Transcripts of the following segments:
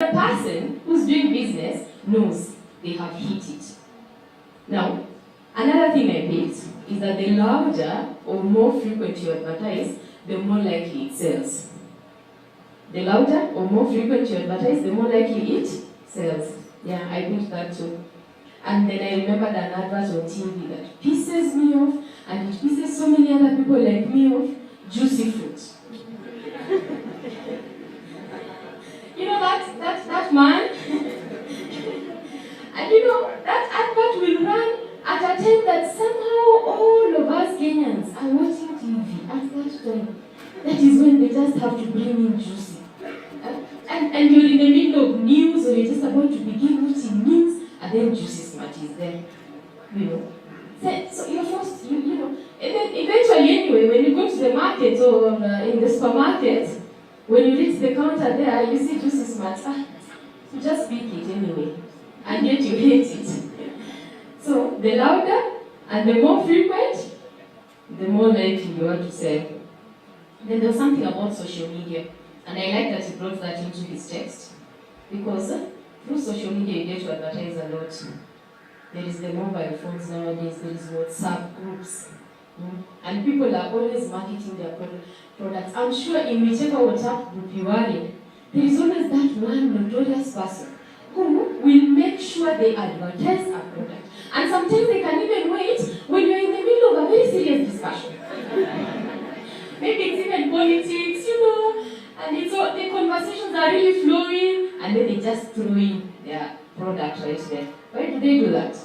the person who's doing business knows they have hit it. Now, another thing I picked is that the louder or more frequent you advertise, the more likely it sells. The louder or more frequent you advertise, the more likely it sells. Yeah, I picked that too. And then I remembered an advert on TV that pisses me off, and it pisses so many other people like me off, juicy fruit. You know that man? And you know, that advert will run at a time that somehow all of us Kenyans are watching TV at that time. That is when they just have to bring in juicy. And you're in the middle of news, or you're just about to begin watching news, and then juicy smart is there. You know? So you're forced, you know. And then eventually, anyway, when you go to the market or in the supermarket, when you reach the counter there, you see juicy smart. You just pick it anyway, and yet you hate it. So the louder and the more frequent, the more likely you are to sell. Then there was something about social media, and I like that he brought that into his text, because through social media you get to advertise a lot. There is the mobile phones nowadays, there is WhatsApp groups, and people are always marketing their products. I'm sure in whichever WhatsApp group you are in, there is always that one notorious person who will make sure they advertise a product. And sometimes they can even wait when you're in the middle of a very serious discussion. Maybe it's even politics, you know, and it's all, the conversations are really flowing, and then they just throw in their product right there. Why do they do that?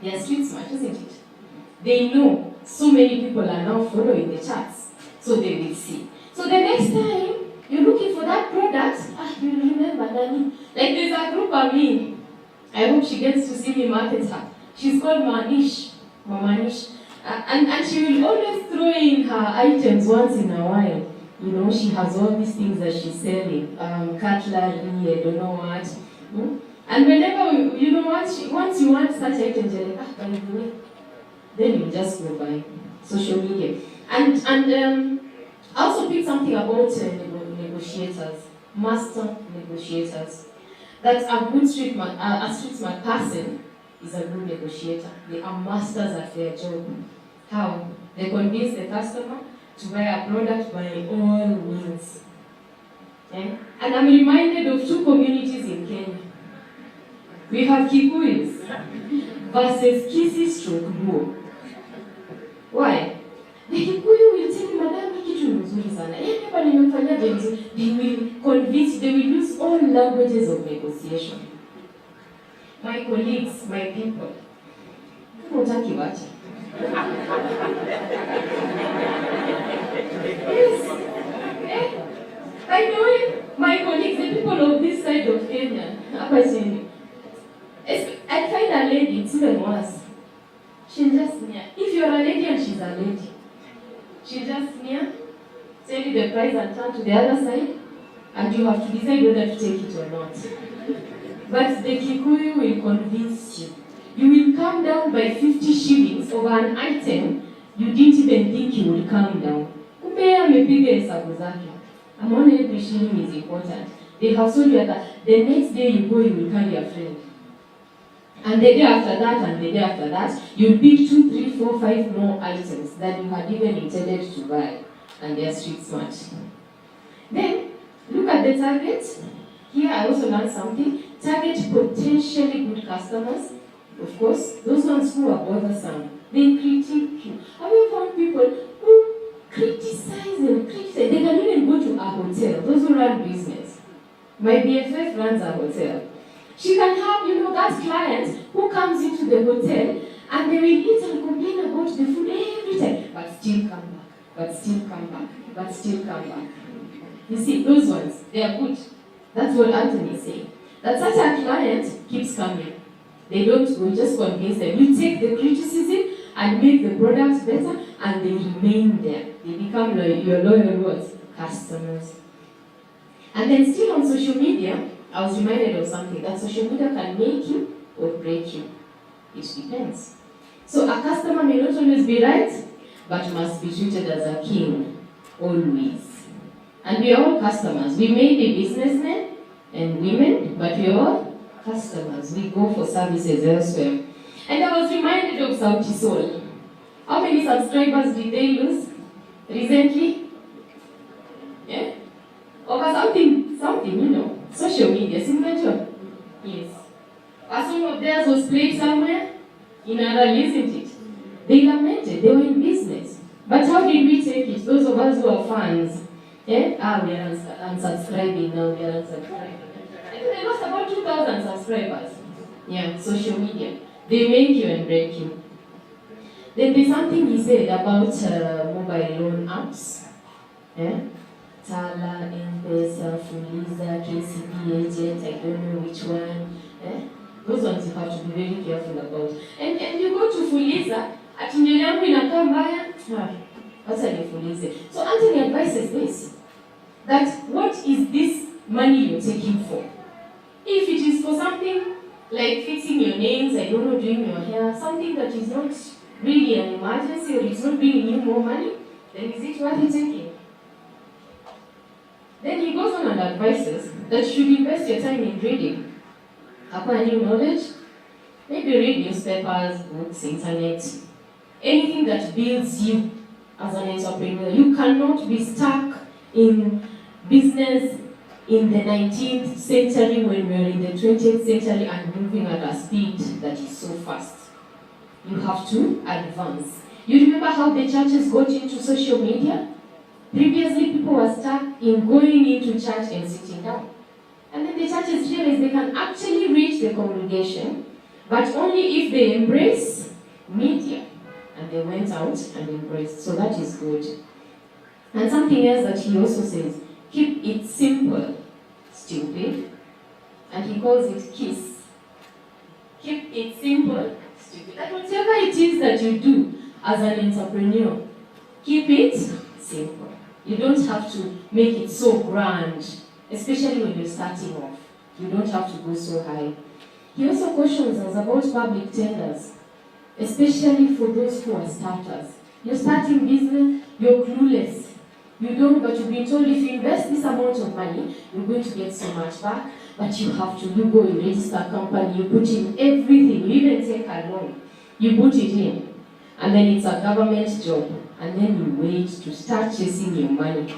They are street smart, isn't it? They know so many people are now following the charts, so they will see. So the next time you're looking for that product, you'll remember Nani. Like there's a group I'm in. I hope she gets to see me market her. She's called Manish, Mamanish. And she will always throw in her items once in a while. You know, she has all these things that she's selling. Cutlery, I don't know what. And whenever, you know, once you want such items, you're like, by the way, then you just go by social media. And I also picked something about negotiators, master negotiators. That a good street smart person is a good negotiator. They are masters at their job. How? They convince the customer to buy a product by all means. Okay? And I'm reminded of two communities in Kenya. We have Kikuyus versus Kisi/Luo. Why? The Kikuyu will tell you, madam, kitu nzuri sana. Hapa nimemfanyia vizuri. They will convince, they will use all languages of negotiation. My colleagues, my people, hutaki wacha. Yes. I know it. My colleagues, the people of this side of Kenya, I find a lady, it's even worse. She'll just near. If you're a lady and she's a lady, she'll just near, tell you the price and turn to the other side, and you have to decide whether to take it or not. But the Kikuyu will convince you. You will come down by 50 shillings over an item you didn't even think you would come down. Kumbe amepiga hesabu zake. Among every shilling is important. They have told you that the next day you go, you will carry a friend. And the day after that, and the day after that, you pick 2, 3, 4, 5 more items that you had even intended to buy. And they are street smart. Then, look at the target. Here I also learned something. Target potentially good customers. Of course, those ones who are bothersome. They critique you. Have you found people who criticize and criticize? They can even go to a hotel. Those who run business. My BFF runs a hotel. She can have, that client who comes into the hotel and they will eat and complain about the food every time, but still come back, but still come back, but still come back. You see, those ones, they are good. That's what Antony is saying. That such a client keeps coming. They don't go, just convince them. You take the criticism and make the products better, and they remain there. They become your loyal customers. And then still on social media, I was reminded of something, that social media can make you or break you. It depends. So a customer may not always be right, but must be treated as a king, always. And we are all customers. We may be businessmen, and women, but we are customers. We go for services elsewhere. And I was reminded of Sauti Sol. How many subscribers did they lose recently? Yeah? Over something, social media, signature. Yes. A song of theirs was played somewhere in Arali, isn't it? They lamented, they were in business. But how did we take it? Those of us who are fans. Yeah? We are unsubscribing now, we are unsubscribing. I think they lost about 2,000 subscribers. Yeah, social media. They make you and break you. Then there's something he said about mobile loan apps. Yeah? Tala, M-Pesa, Fuliza, KCB agent, I don't know which one. Yeah? Those ones you have to be very careful about. And you go to Fuliza, ati nywele yangu inakaa mbaya. Wacha nifulize. So Antony advises this, that what is this money you're taking for? If it is for something like fixing your nails, I don't know, doing your hair, something that is not really an emergency or it's not bringing you more money, then is it worth taking? Then he goes on and advises that you should invest your time in reading, acquiring knowledge, maybe read newspapers, books, internet, anything that builds you as an entrepreneur. You cannot be stuck in business in the 19th century when we're in the 20th century and moving at a speed that is so fast. You have to advance. You remember how the churches got into social media? Previously, people were stuck in going into church and sitting down. And then the churches realized they can actually reach the congregation, but only if they embrace media. And they went out and embraced. So that is good. And something else that he also says, keep it simple, stupid. And he calls it KISS. Keep it simple, stupid. That whatever it is that you do as an entrepreneur, keep it simple. You don't have to make it so grand, especially when you're starting off. You don't have to go so high. He also cautions us about public tenders, especially for those who are starters. You're starting business, you're clueless. You don't, but you've been told if you invest this amount of money, you're going to get so much back, but you have to, you go, you register a company, you put in everything, you even take a loan, you put it in, and then it's a government job, and then you wait to start chasing your money.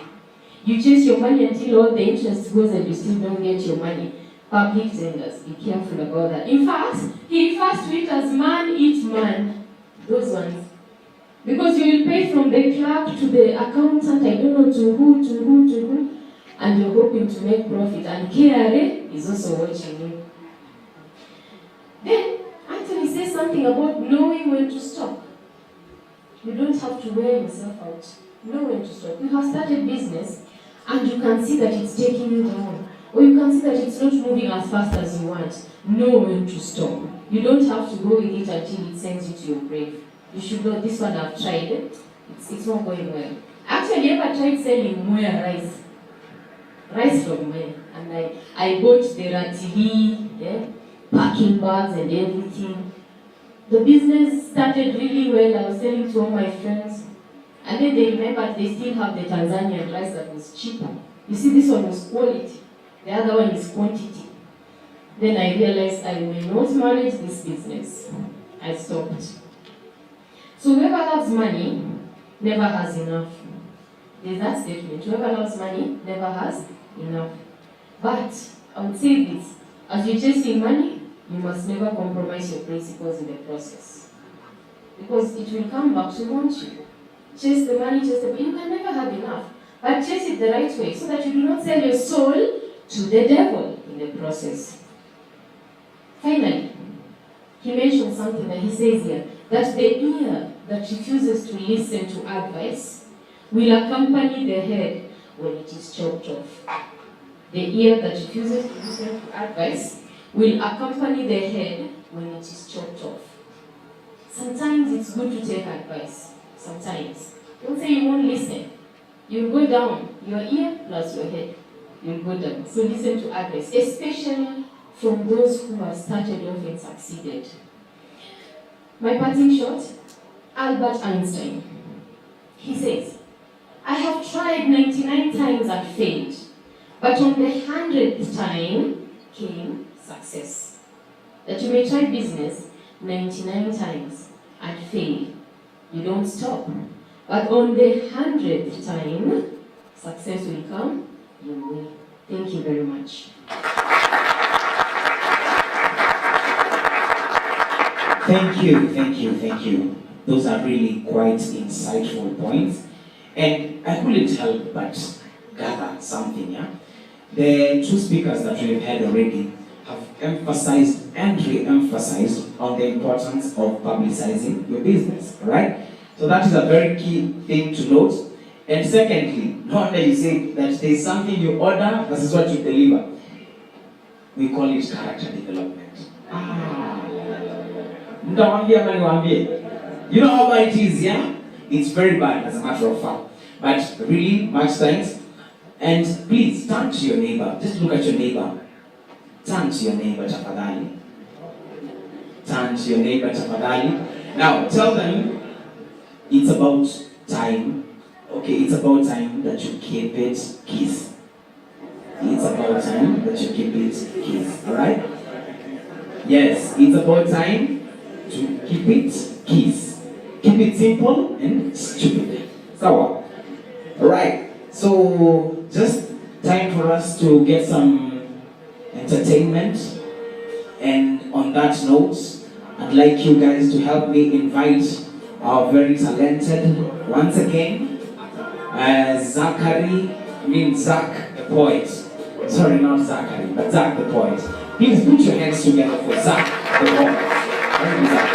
You chase your money until all the interest goes and you still don't get your money. Public tenders, be careful about that. In fact, he refers to it as man eat man, those ones. Because you will pay from the clerk to the accountant, I don't know to who, and you're hoping to make profit. And KRA is also watching you. Then, Antony says something about knowing when to stop. You don't have to wear yourself out. Know when to stop. You have started business, and you can see that it's taking you down. Or you can see that it's not moving as fast as you want. Know when to stop. You don't have to go with it until it sends you to your grave. You should know this one I've tried it. It's not going well. Actually, I ever tried selling Moya rice. Rice from Moya. And I bought the ratili, packing bags and everything. The business started really well. I was selling to all my friends. And then they remembered they still have the Tanzanian rice that was cheaper. You see, this one was quality. The other one is quantity. Then I realized I may not manage this business. I stopped. So whoever loves money never has enough. There's that statement. Whoever loves money never has enough. But I would say this. As you're chasing money, you must never compromise your principles in the process. Because it will come back to haunt you. Chase the money, you can never have enough. But chase it the right way so that you do not sell your soul to the devil in the process. Finally, he mentions something that he says here, that the ear that refuses to listen to advice will accompany the head when it is chopped off. The ear that refuses to listen to advice will accompany the head when it is chopped off. Sometimes it's good to take advice. Sometimes. Don't say you won't listen. You'll go down. Your ear plus your head. You'll go down. So listen to advice, especially from those who have started off and succeeded. My parting shot, Albert Einstein. He says, I have tried 99 times and failed. But on the 100th time came success. That you may try business 99 times and fail. You don't stop. But on the 100th time, success will come your way. Thank you very much. Thank you. Those are really quite insightful points. And I couldn't help but gather something, yeah? The two speakers that we've had already have emphasized and re-emphasized on the importance of publicizing your business, right? So that is a very key thing to note. And secondly, no wonder you say that there's something you order versus what you deliver. We call it character development. You know how bad it is, yeah? It's very bad, as a matter of fact. But really, much thanks. And please, turn to your neighbor. Just look at your neighbor. Turn to your neighbor, tafadhali. Turn to your neighbor, tafadhali. Now, tell them it's about time. Okay, it's about time that you keep it kiss. It's about time that you keep it kiss. Alright? Yes, it's about time to keep it kiss. Keep it simple and stupid. So, alright, so just time for us to get some entertainment. And on that note, I'd like you guys to help me invite our very talented, once again, Zach the poet. Sorry, not Zachary, but Zach the poet. Please put your hands together for Zach the poet. Thank you, Zach.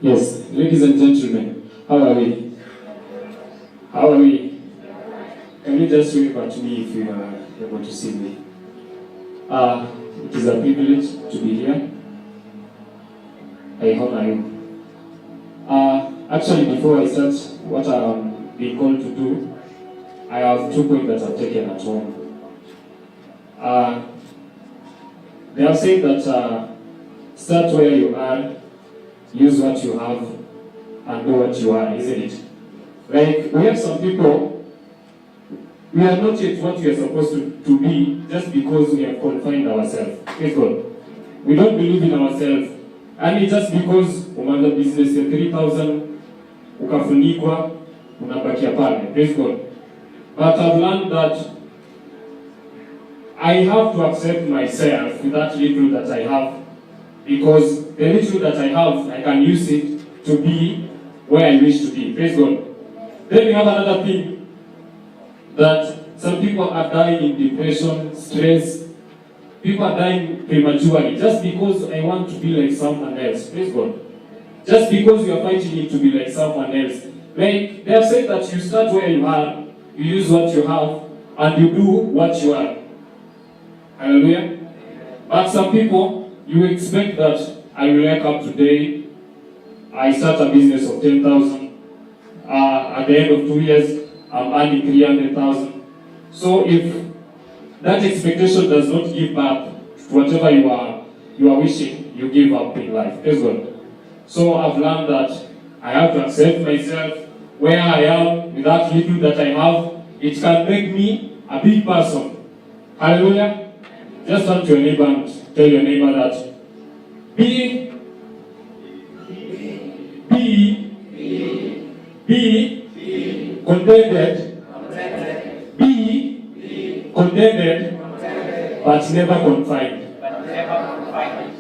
Yes, ladies and gentlemen, how are we? How are we? Can you just wave at me if you are able to see me? It is a privilege to be here. I honor you. Actually, before I start what I'm being called to do, I have 2 points that I've taken at home. They have said that start where you are, use what you have, and do what you are, isn't it? Like, we have some people, we are not yet what we are supposed to be just because we have confined ourselves. Praise God. We don't believe in ourselves. And it's just because umeanza business ya 3,000, ukafunikwa, unabakia pale. Praise God. But I've learned that I have to accept myself with that little that I have, because the little that I have, I can use it to be where I wish to be. Praise God. Then we have another thing, that some people are dying in depression, stress. People are dying prematurely just because I want to be like someone else. Praise God. Just because you are fighting it to be like someone else. Like, they have said that you start where you are, you use what you have, and you do what you are. Hallelujah. But some people, you expect that I will wake up today, I start a business of 10,000. At the end of 2 years, I'm earning 300,000. So if that expectation does not give back to whatever you are wishing, you give up in life. Praise God. So I've learned that I have to accept myself where I am with that little that I have. It can make me a big person. Hallelujah. Just turn to your neighbor and tell your neighbor that be contented, be contented, but never confined.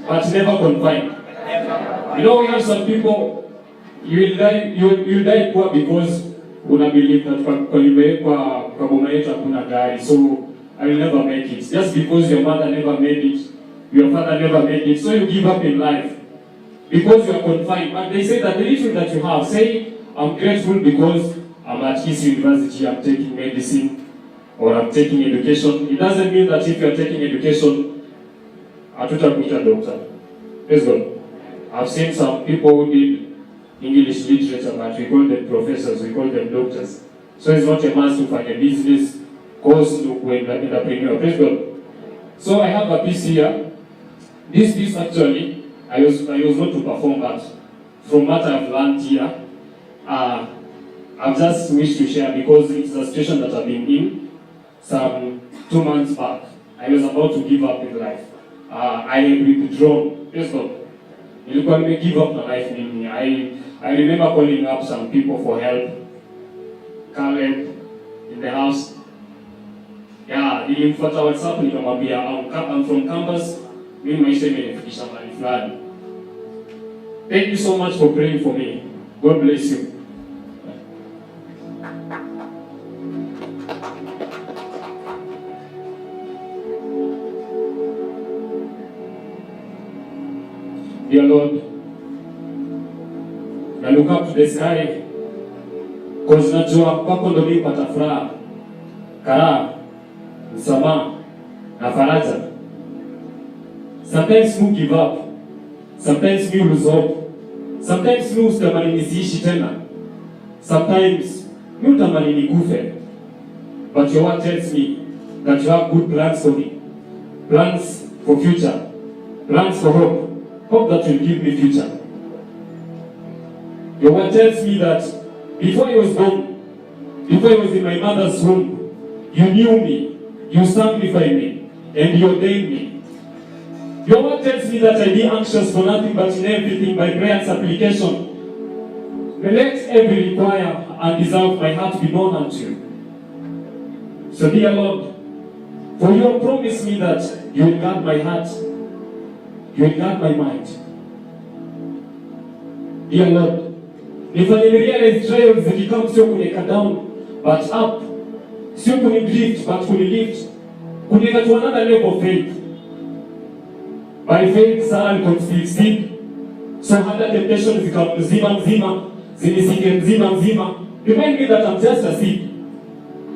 But never confined. You know, we have some people, you will die poor because una believe that kwa boma yetu hakuna gari, so I will never make it. Just because your mother never made it, your father never made it, so you give up in life because you are confined. But they say that the little that you have, say, I'm grateful because I'm at East University, I'm taking medicine, or I'm taking education. It doesn't mean that if you're taking education, hatutakuita doctor. Praise God. I've seen some people who did English literature, but we call them professors, we call them doctors. So it's not a must to find a business course to be an entrepreneur. Praise God. So I have a piece here. This piece actually, I was not to perform, but from what I've learned here, I've just wished to share because it's a situation that I've been in some 2 months back. I was about to give up with life. I had withdrawn. Praise God. Nilikuwa give up my life mimi. I remember calling up some people for help. Caleb in the house. Yeah, nilimfuata WhatsApp nikamwambia I'm from campus. Mimi maisha imenifikisha mahali fulani. Thank you so much for praying for me. God bless you. Dear Lord, I look up to the sky because najua kwako ndo mimi pata furaha, karaha, msamaha na faraja. Sometimes we give up. Sometimes we lose hope. Sometimes we utamani nisiishi tena. Sometimes we utamani nikufe. But your word tells me that you have good plans for me. Plans for future. Plans for hope. Hope that will give me future. Your word tells me that before I was born, before I was in my mother's womb, you knew me, you sanctified me, and you ordained me. Your word tells me that I be anxious for nothing but in everything by prayer and supplication. Let every require and desire of my heart be known unto you. So dear Lord, for you have promised me that you will guard my heart, you will guard my mind. Dear Lord, if I realize trials zikikam sio kuniweka down, but up, sio kunidrift, but kunilift, kuniweka to another level of faith. By faith, Sarah conceived seed. So hata temptations zikam mzima, zinisike mzima. Remind me that I'm just a seed.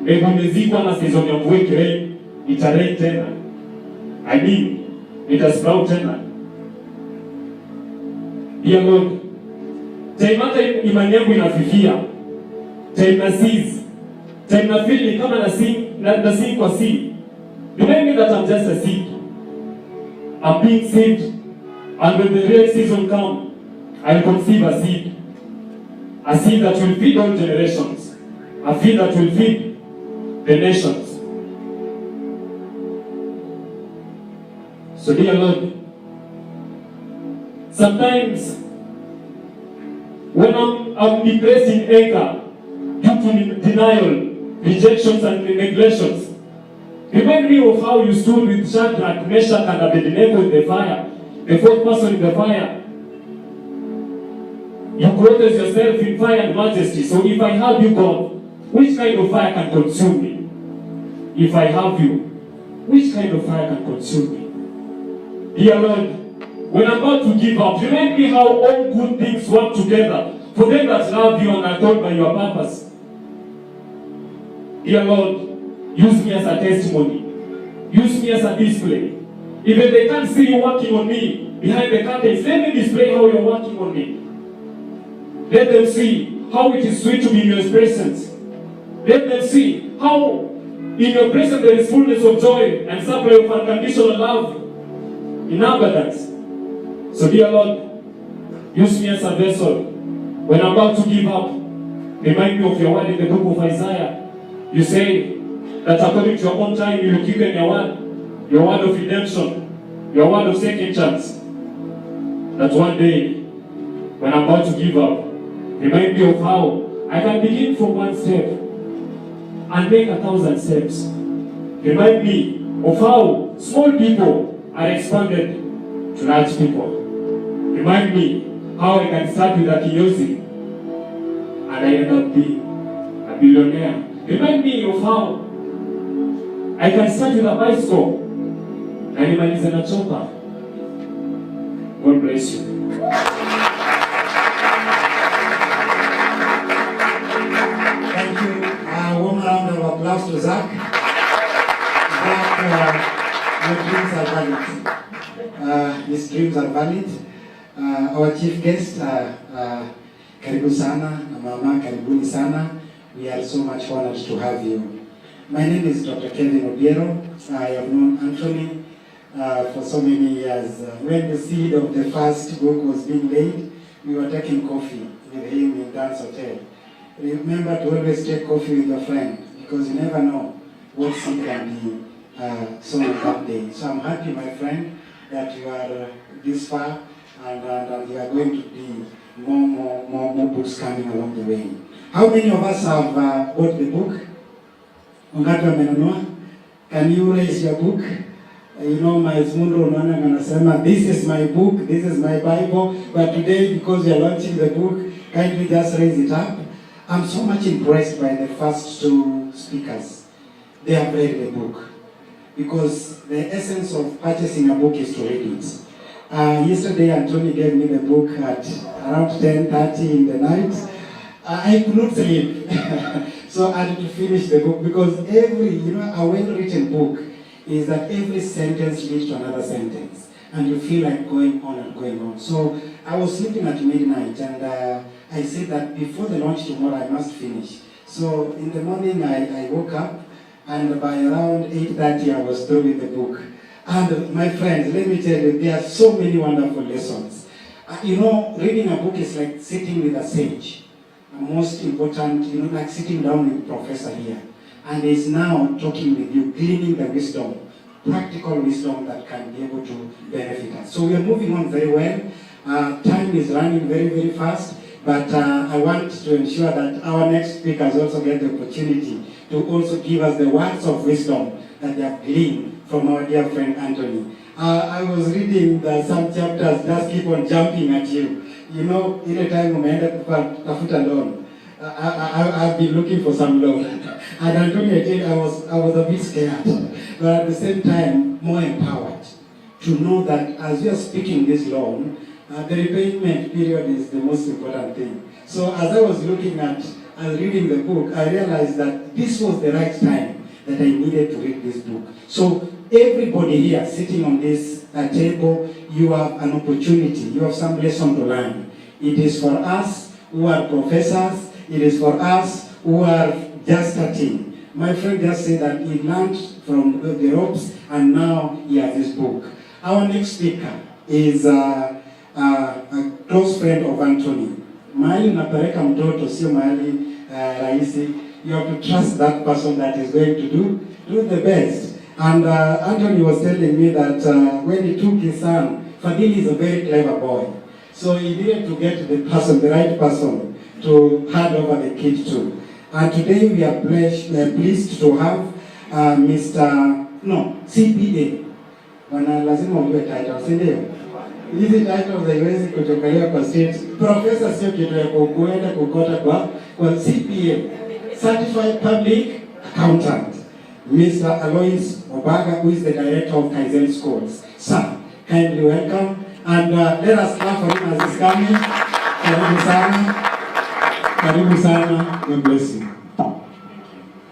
Mbegu imezikwa na season ya mvua ikirain, itarain tena. I mean, itasprout tena. Dear Lord, time hata imani yangu inafifia, time na seize, time na feel ni kama na sing kwa seed. Remind me that I'm just a seed. I'm being saved, and when the real season comes, I'll conceive a seed that will feed all generations, a seed that will feed the nations. So dear Lord, sometimes when I'm depressed in anger due to denial, rejections and neglections, remind me of how you stood with Shadrach, Meshach and Abednego in the fire, the fourth person in the fire. You clothed yourself in fire and majesty. So if I have you, God, which kind of fire can consume me? If I have you, which kind of fire can consume me? Dear Lord, when I'm about to give up, remind me how all good things work together for them that love you and are called by your purpose. Dear Lord, use me as a testimony. Use me as a display. Even they can't see you working on me behind the curtains, let me display how you're working on me. Let them see how it is sweet to be in your presence. Let them see how in your presence there is fullness of joy and supply of unconditional love in abundance. So dear Lord, use me as a vessel. When I'm about to give up, remind me of your word in the book of Isaiah. You say that according to your own time you will keep in your word of redemption, your word of second chance. That one day, when I'm about to give up, remind me of how I can begin from one step and make 1,000 steps. Remind me of how small people are expanded to large people. Remind me how I can start with a kinyozi and I end up being a billionaire. Remind me of how I can start with a bicycle and nimalize na chopper. God bless you. Thank applause to Zach. Zach, your dreams are valid. His dreams are valid. Our chief guest, karibu sana, na mama, karibuni sana. We are so much honored to have you. My name is Dr. Kendall. I have known Antony for so many years. When the seed of the first book was being laid, we were taking coffee with him in Dan's Hotel. Remember to always take coffee with your friend, because you never know what seed can be sown that day. So I'm happy, my friend, that you are this far, and you are going to be more books coming along the way. How many of us have bought the book? Wangapi wamenunua? Can you raise your book? You know, my Mundu unaona anasema, this is my book, this is my Bible, but today, because we are launching the book, kindly just raise it up. I'm so much impressed by the first two speakers. They have read the book, because the essence of purchasing a book is to read it. Yesterday, Antony gave me the book at around 10:30 in the night. I could not sleep, so I had to finish the book, because a well-written book is that every sentence leads to another sentence, and you feel like going on and going on. So I was sleeping at midnight, and I said that before the launch tomorrow, I must finish. So in the morning, I woke up, and by around 8:30, I was through with the book. And my friends, let me tell you, there are so many wonderful lessons. Reading a book is like sitting with a sage. Most important, like sitting down with Professor here. And he's now talking with you, gleaning the wisdom, practical wisdom that can be able to benefit us. So we are moving on very well. Time is running very, very fast. But I want to ensure that our next speakers also get the opportunity to also give us the words of wisdom that they have gleaned from our dear friend Antony. I was reading some chapters, just keep on jumping at you. Any time umeenda kutafuta loan, I've been looking for some loan. And Antony, I tell you, I was a bit scared, but at the same time, more empowered to know that as we are speaking this loan, the repayment period is the most important thing. So as I was looking at and reading the book, I realized that this was the right time that I needed to read this book. So everybody here sitting on this table, you have an opportunity, you have some lesson to learn. It is for us who are professors, it is for us who are just starting. My friend just said that he learned from the ropes, and now he has this book. Our next speaker is a close friend of Antony. Mahali unapeleka mtoto sio mahali rahisi. You have to trust that person that is going to do the best. And Antony was telling me that when he took his son, Fadili is a very clever boy. So he needed to get the right person to hand over the kid to. And today we are pleased to have CPA. Lazima ujue title, si ndio? Hizi titles haiwezi kutokelea kwa state. Professor sio kitu ya kuenda kukota kwa CPA, Certified Public Accountant. Mr. Alois, who is the director of Kaizen Schools. Sir, kindly welcome, and let us clap for him as he's coming. Karibu sana. God bless you.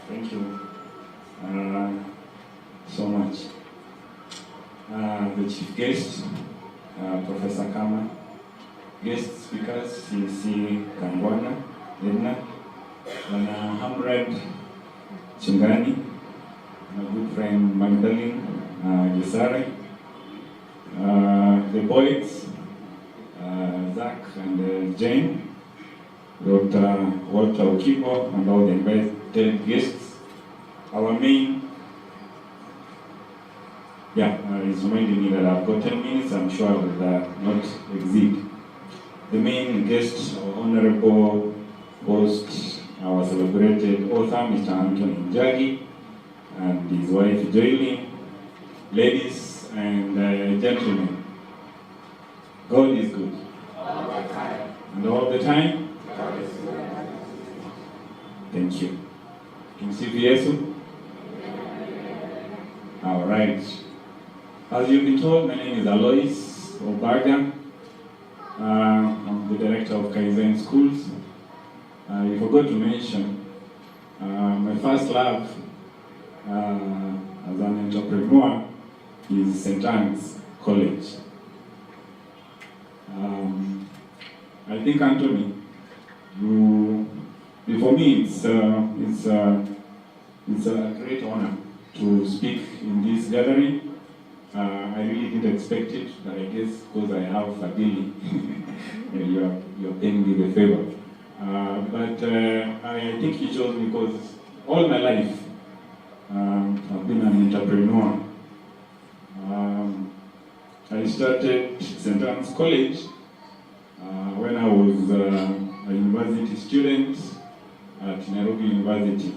Thank you so much. The chief guest, Professor Kama, guest speakers, CC Kangwana, Edna, Hamred Chingani, my good friend Magdalene Gisare, the boys, Zach and Jane, Dr. Walter Okibo, and all the invited guests. Our main, it's reminding me that I've got 10 minutes, I'm sure I will not exceed. The main guest, Honorable host, our celebrated author, Mr. Antony Njagi'S, and his wife, Joylene, ladies and gentlemen, God is good. All the time. And all the time? God is good. Thank you. Tumsifu Yesu. All right. As you've been told, my name is Alois Obaga. I'm the director of Kaizen Schools. You forgot to mention, my first love entrepreneur is St. Anne's College. I think, Antony, for me, it's a great honor to speak in this gathering. I really didn't expect it, but I guess because I have a Billy, you're paying me the favor. But I think he chose me because all my life I've been an entrepreneur. I started St. Anne's College when I was a university student at Nairobi University,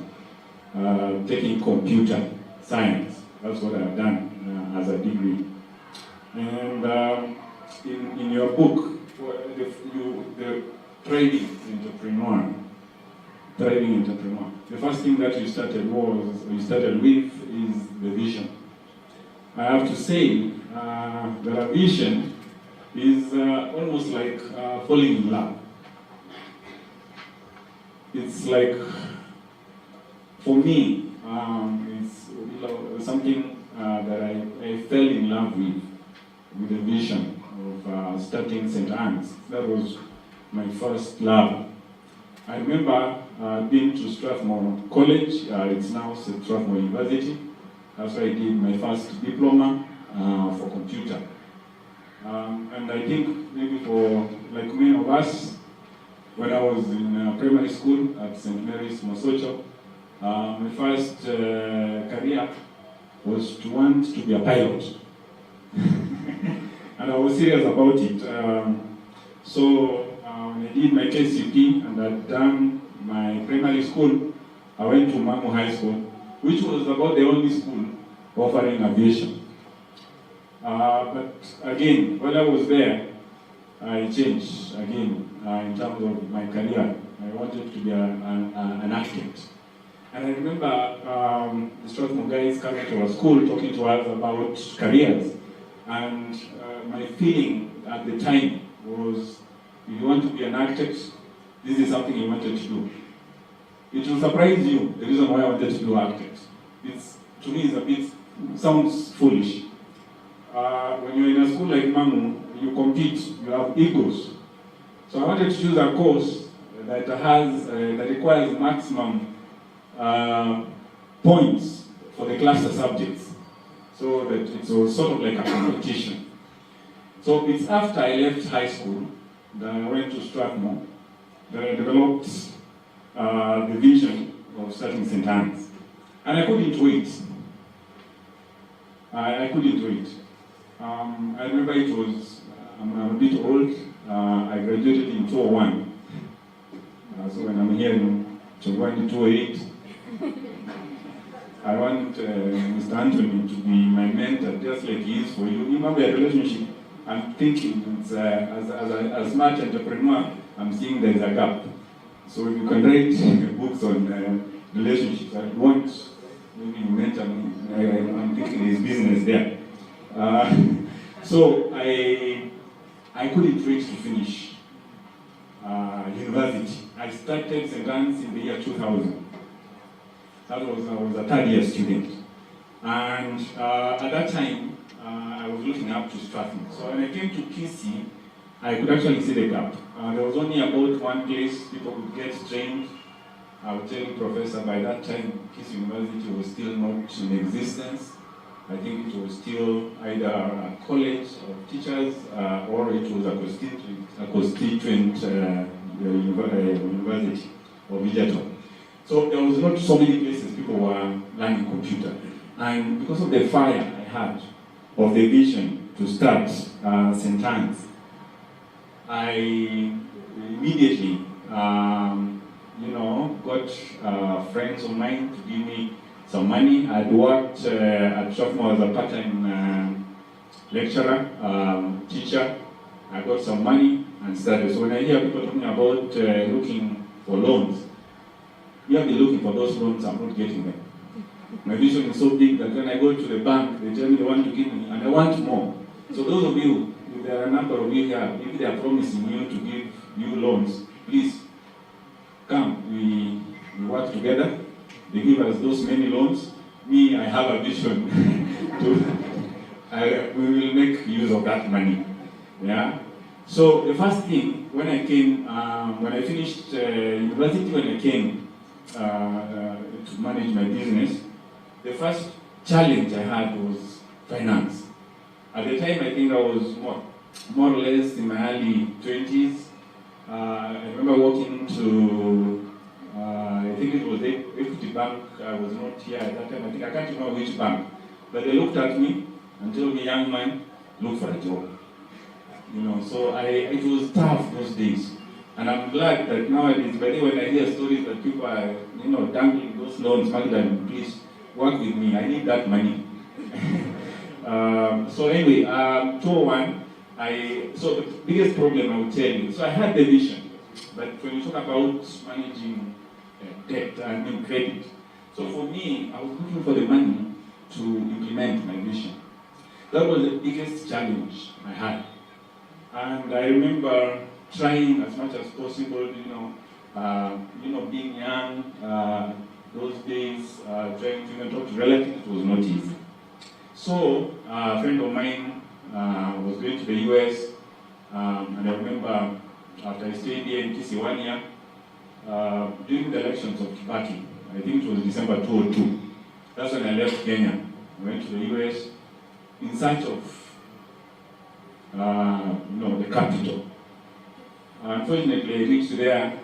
taking computer science. That's what I've done as a degree. And in your book, the thriving entrepreneur, the first thing that you started with is the vision. I have to say that a vision is almost like falling in love. It's like, for me, it's something that I fell in love with the vision of starting St. Anne's. That was my first love. I remember being to Strathmore College. It's now Strathmore University. That's where I did my first diploma for computer. And I think maybe for like many of us, when I was in primary school at St. Mary's, MOCHA, my first career was to want to be a pilot. And I was serious about it. So when I did my KCP and I'd done my primary school, I went to MOCHA High School, which was about the only school offering aviation. But again, when I was there, I changed again in terms of my career. I wanted to be an architect. And I remember the Strathmore guys coming to our school talking to us about careers. And my feeling at the time was, if you want to be an architect, this is something you wanted to do. It will surprise you, the reason why I wanted to do architect. To me, it's a bit, sounds foolish. When you're in a school like MAMU, you compete, you have egos. So I wanted to choose a course that requires maximum points for the cluster subjects, so that it was sort of like a competition. So it's after I left high school that I went to Strathmore that I developed the vision of starting St. Anne's. And I couldn't wait. I couldn't wait. I remember it was, I'm a bit old, I graduated in 2001. So when I'm here in 2008, I want Mr. Antony to be my mentor, just like he is for you. You remember a relationship, I'm thinking, it's, as a smart entrepreneur, I'm seeing there's a gap. So if you can write books on relationships, I want maybe you mentor me. I'm thinking there's business there. So I couldn't wait to finish university. I started St. Anne's in the year 2000. I was a third year student. And at that time, I was looking up to Strathmore. So when I came to KC, I could actually see the gap. There was only about one place people could get trained. I would tell you, Professor, by that time, KC University was still not in existence. I think it was still either a college of teachers or it was a constituent university or digital. So there was not so many places people were learning computer. And because of the fire I had of the vision to start St. Anne's, I immediately got friends of mine to give me some money. I'd worked at Strathmore as a part-time lecturer, teacher. I got some money and started. So when I hear people talking about looking for loans, you have been looking for those loans, I'm not getting them. My vision is so big that when I go to the bank, they tell me they want to give me, and I want more. So those of you, if there are a number of you here, if they are promising you to give you loans, please come. We work together. They give us those many loans. Me, I have a vision. we will make use of that money. Yeah. So the first thing, when I came, when I finished university, when I came to manage my business, the first challenge I had was finance. At the time, I think I was more or less in my early 20s. I remember walking to, I think it was Equity Bank. I was not here at that time. I can't remember which bank. But they looked at me and told me, young man, look for a job. You know, so it was tough those days. And I'm glad that nowadays, by the way, when I hear stories that people are, you know, dangling those loans, Magdalene, please work with me. I need that money. So anyway, 201, so the biggest problem I would tell you, so I had the vision, but when you talk about managing debt and credit, so for me, I was looking for the money to implement my vision. That was the biggest challenge I had. And I remember trying as much as possible, being young, those days, trying to even talk to relatives was not easy. So a friend of mine was going to the US, and I remember after I stayed here in TC 1 year, during the elections of Kibaki, I think it was December 2002, that's when I left Kenya. I went to the US in search of the capital. Unfortunately, I reached there.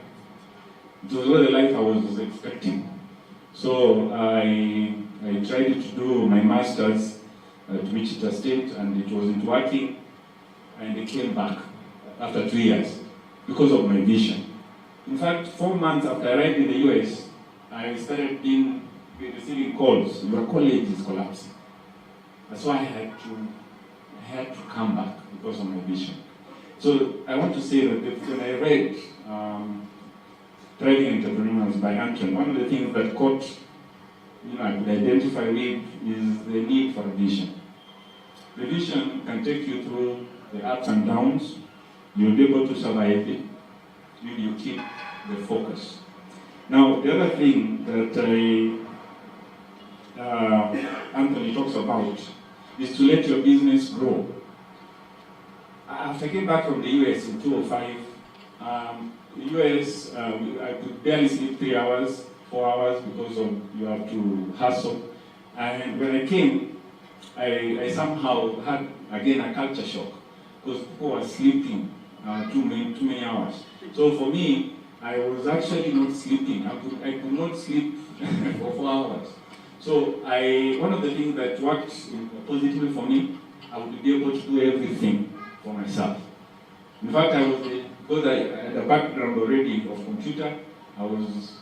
It was not the life I was expecting. So I tried to do my master's at Wichita State, and it wasn't working. And I came back after 2 years because of my vision. In fact, 4 months after I arrived in the US, I started receiving calls. Your college is collapsing. That's why I had to come back because of my vision. So I want to say that when I read Thriving Entrepreneurs by Antony, one of the things that I could identify with is the need for a vision. The vision can take you through the ups and downs. You'll be able to survive it if you keep the focus. Now, the other thing that Antony talks about is to let your business grow. After I came back from the US in 2005, the US, I could barely sleep 3 hours, 4 hours because you have to hustle. And when I came, I somehow had, again, a culture shock because people were sleeping too many hours. So for me, I was actually not sleeping. I could not sleep for 4 hours. So one of the things that worked positively for me, I would be able to do everything for myself. In fact, because I had a background already of computer, I was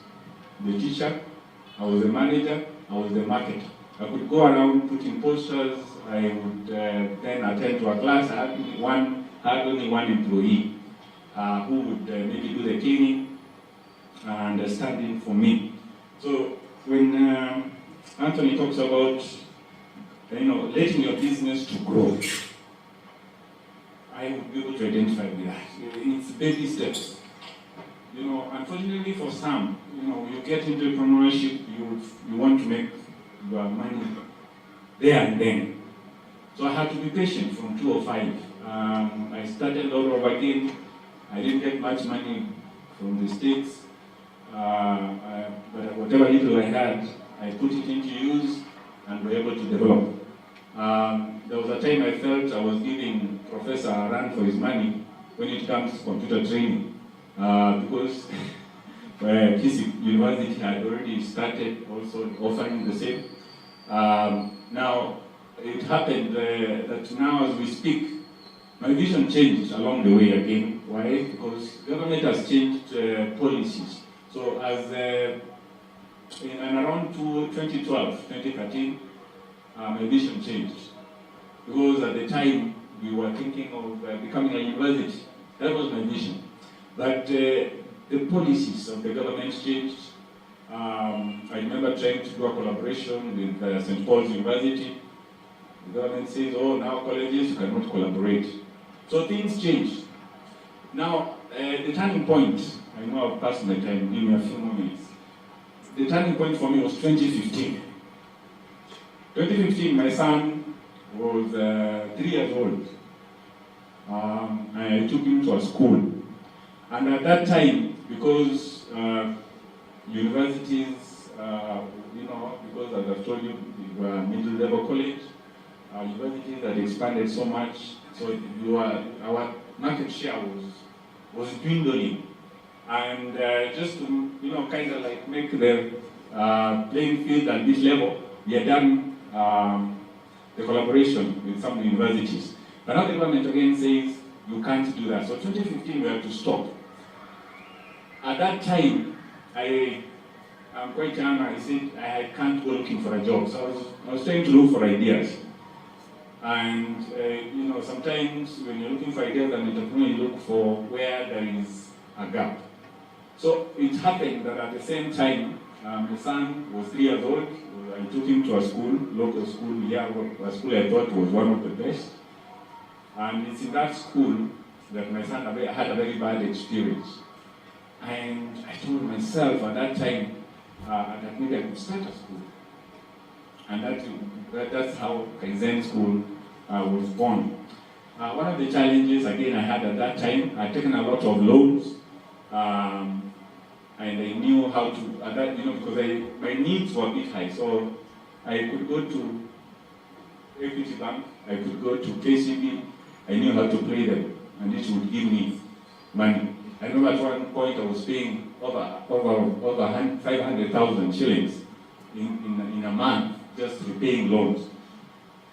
the teacher, I was the manager, I was the marketer. I could go around putting posters, I would then attend to a class. I had only one employee who would maybe do the cleaning and standing for me. So when Antony talks about letting your business to grow, I would be able to identify with that. It's baby steps. Unfortunately for some, you get into entrepreneurship, you want to make your money there and then. So I had to be patient from 2005. I started all over again. I didn't get much money from the States, but whatever little I had, I put it into use and were able to develop. There was a time I felt I was giving Professor a run for his money when it comes to computer training, because his university had already started also offering the same. Now, it happened that now as we speak, my vision changed along the way again. Why? Because government has changed policies. So as in around 2012, 2013, my vision changed. Because at the time, we were thinking of becoming a university. That was my vision. But the policies of the government changed. I remember trying to do a collaboration with St. Paul's University. The government says, now colleges, you cannot collaborate. So things changed. Now, the turning point, I know I've passed my time, give me a few more minutes. The turning point for me was 2015. 2015, my son was 3 years old. I took him to a school. And at that time, because universities, because as I've told you, we were middle-level college, universities had expanded so much, so our market share was dwindling. And just to, kind of like make the playing field at this level, we had done the collaboration with some universities. But now the government again says, you can't do that. So 2015, we had to stop. At that time, I'm quite young, I said I can't go looking for a job. So I was trying to look for ideas. And, sometimes when you're looking for ideas and entrepreneur, you look for where there is a gap. So it happened that at the same time, my son was 3 years old. I took him to a school, local school here, a school I thought was one of the best. And it's in that school that my son had a very bad experience. And I told myself at that time that maybe I could start a school. And that's how Kaizen School was born. One of the challenges, again, I had at that time, I'd taken a lot of loans, and I knew how to, because my needs were a bit high. So I could go to Equity Bank, I could go to KCB, I knew how to play them, and it would give me money. I remember at one point I was paying over 500,000 shillings in a month just repaying loans.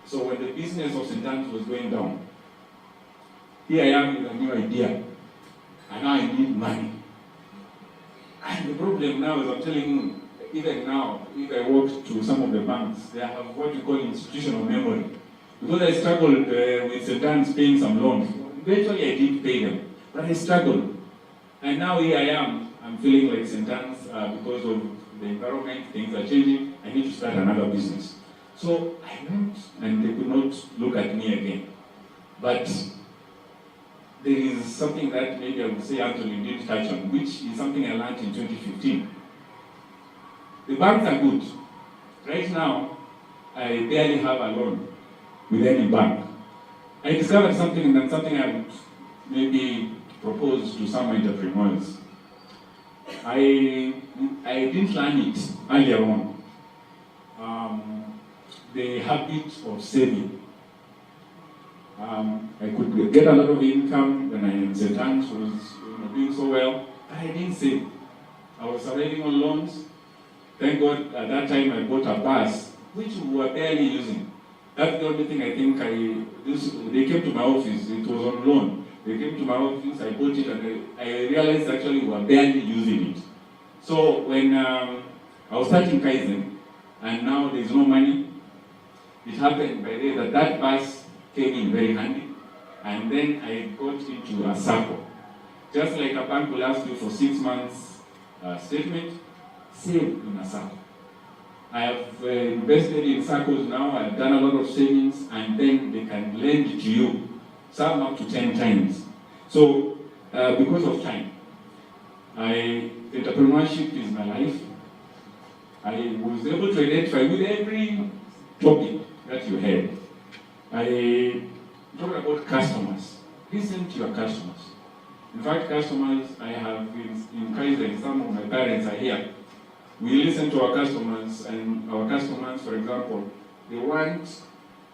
So when the business of St. Antony was going down, here I am with a new idea, and now I need money. And the problem now is I'm telling you, even now, if I walk to some of the banks, they have what we call institutional memory. Because I struggled with St. Antony's paying some loans. Eventually I did pay them, but I struggled. And now here I am, I'm feeling like St. Antony's, because of the environment, things are changing, I need to start another business. So I went, and they could not look at me again. But there is something that maybe I would say Antony did touch on, which is something I learned in 2015. The banks are good. Right now, I barely have a loan with any bank. I discovered something, and that's something I would maybe propose to some entrepreneurs. I didn't learn it earlier on. The habit of saving. I could get a lot of income when I in St. Antony's was doing so well, but I didn't save. I was surviving on loans. Thank God at that time I bought a bus, which we were barely using. That's the only thing I think they came to my office, it was on loan. They came to my office, I bought it, and I realized actually we were barely using it. So when I was starting Kaizen, and now there's no money, it happened by the way that bus came in very handy, and then I got into a circle. Just like a bank will ask you for 6 months statement, save in a circle. I have invested in circles now, I've done a lot of savings, and then they can lend to you, some up to 10 times. So, because of time, entrepreneurship is my life. I was able to identify with every topic that you had. I talk about customers. Listen to your customers. In fact, customers, I have in Kaizen, some of my parents are here. We listen to our customers, and our customers, for example, they want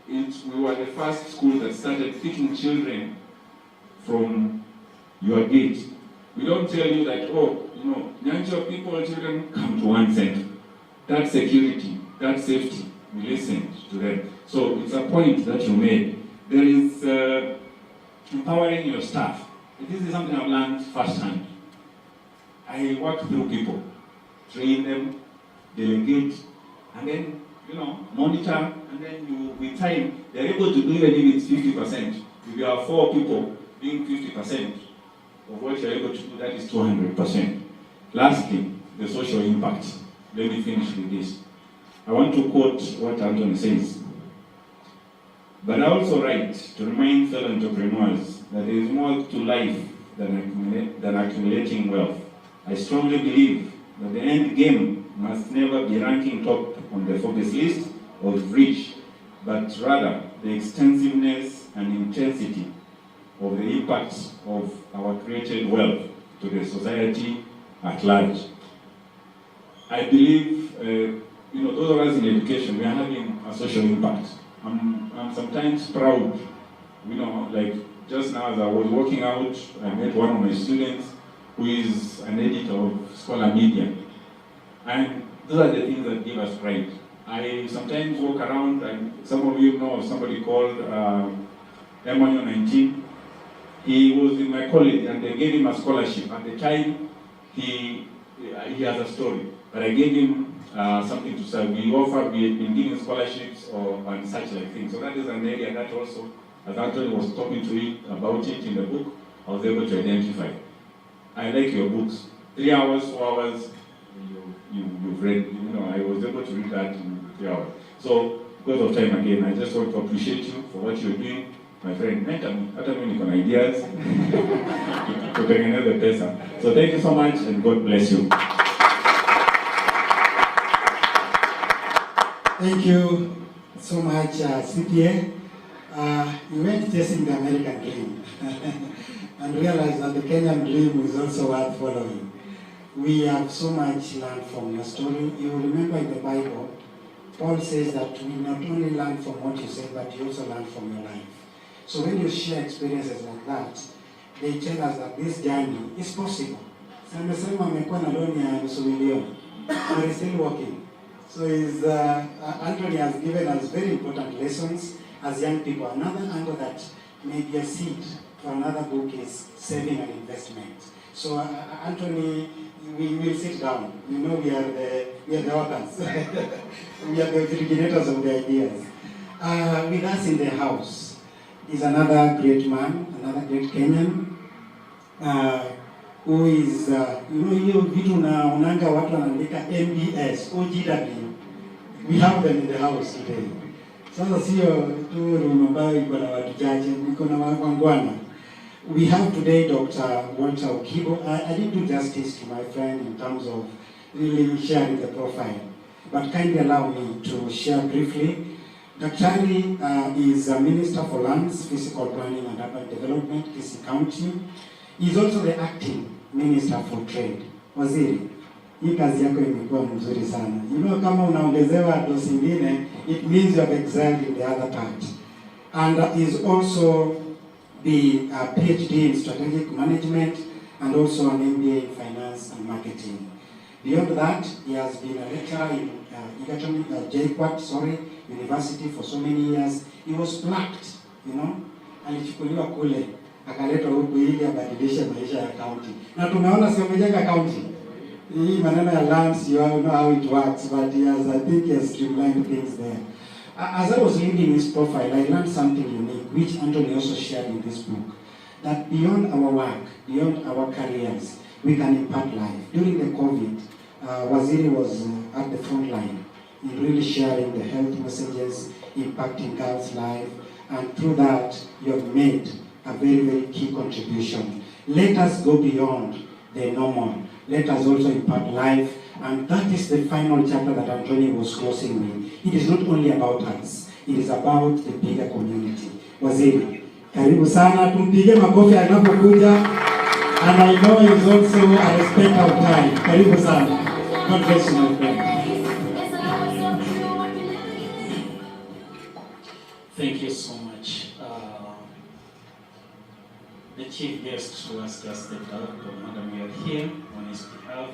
it. We were the first school that started picking children from your gate. We don't tell you that, Njagi'S people, children come to one center. That security, that safety, we listened to them. So it's a point that you made. There is empowering your staff. This is something I've learned firsthand. I work through people, train them, delegate, and then, monitor, and then with time, they're able to do even if it's 50%. If you have 4 people doing 50% of what you're able to do, that is 200%. Lastly, the social impact. Let me finish with this. I want to quote what Antony says. But I also write to remind fellow entrepreneurs that there is more to life than accumulating wealth. I strongly believe that the end game must never be ranking top on the Forbes list, of reach, but rather the extensiveness and intensity of the impact of our created wealth to the society at large. I believe, those of us in education, we are having a social impact. I'm sometimes proud, like just now as I was walking out, I met one of my students who is an editor of Scholar Media. And those are the things that give us pride. I sometimes walk around, and some of you know somebody called Emmanuel 19. He was in my college and they gave him a scholarship. At the time, he has a story, but I gave him something to serve. We had been giving scholarships and such like things. So that is an area that also, as Antony was talking to me about it in the book, I was able to identify. I like your books. 3 hours, 4 hours, you've read, I was able to read that in 3 hours. So, because of time again, I just want to appreciate you for what you're doing. My friend, hata mimi niko na ideas kutengeneza pesa. So thank you so much and God bless you. Thank you so much, CPA. You went chasing the American dream and realized that the Kenyan dream is also worth following. We have so much learned from your story. You remember in the Bible, Paul says that we not only learn from what you say, but you also learn from your life. So when you share experiences like that, they tell us that this journey is possible. Amesema amekuwa na loan ya nusu milioni, and he's still working. So Antony has given us very important lessons as young people. Another angle that may be a seed for another book is saving and investment. So Antony, we will sit down. We are the authors. We are the originators of the ideas. With us in the house is another great man, another great Kenyan, who is, hiyo vitu unaonanga watu wanaandika MBS, OGW. We have them in the house today. Sasa sio tu room ambayo iko na watu chache, iko na wangwana. We have today Dr. Walter Okibo. I didn't do justice to my friend in terms of really sharing the profile, but kindly allow me to share briefly. Daktari is a Minister for Lands, Physical Planning and Urban Development, Kisii County. He is also the Acting Minister for Trade. Waziri, hii kazi yako imekuwa mzuri sana. Kama unaongezewa dosi ingine, it means you have excelled in the other part. And is also the PhD in Strategic Management and also an MBA in Finance and Marketing. Beyond that, he has been a lecturer in JKUAT, University for so many years. He was plucked, alichukuliwa kule, akaletwa huku ili abadilishe maisha ya county. Na tumeona sio mjenga county. Hii maneno ya lands, you know how it works, but I think he has streamlined things there. As I was reading his profile, I learned something unique, which Antony also shared in this book, that beyond our work, beyond our careers, we can impact life. During the COVID, Waziri was at the front line in really sharing the health messages, impacting girls' life, and through that, you have made a very, very key contribution. Let us go beyond the normal. Let us also impact life, and that is the final chapter that Antony was closing with. It is not only about us, it is about the bigger community. Waziri, karibu sana, tumpige makofi anapokuja, and I know he is also a respect of time. Karibu sana. God bless you, my friend. Thank you so much. The chief guest who has just stepped out, Madam, you are here on his behalf.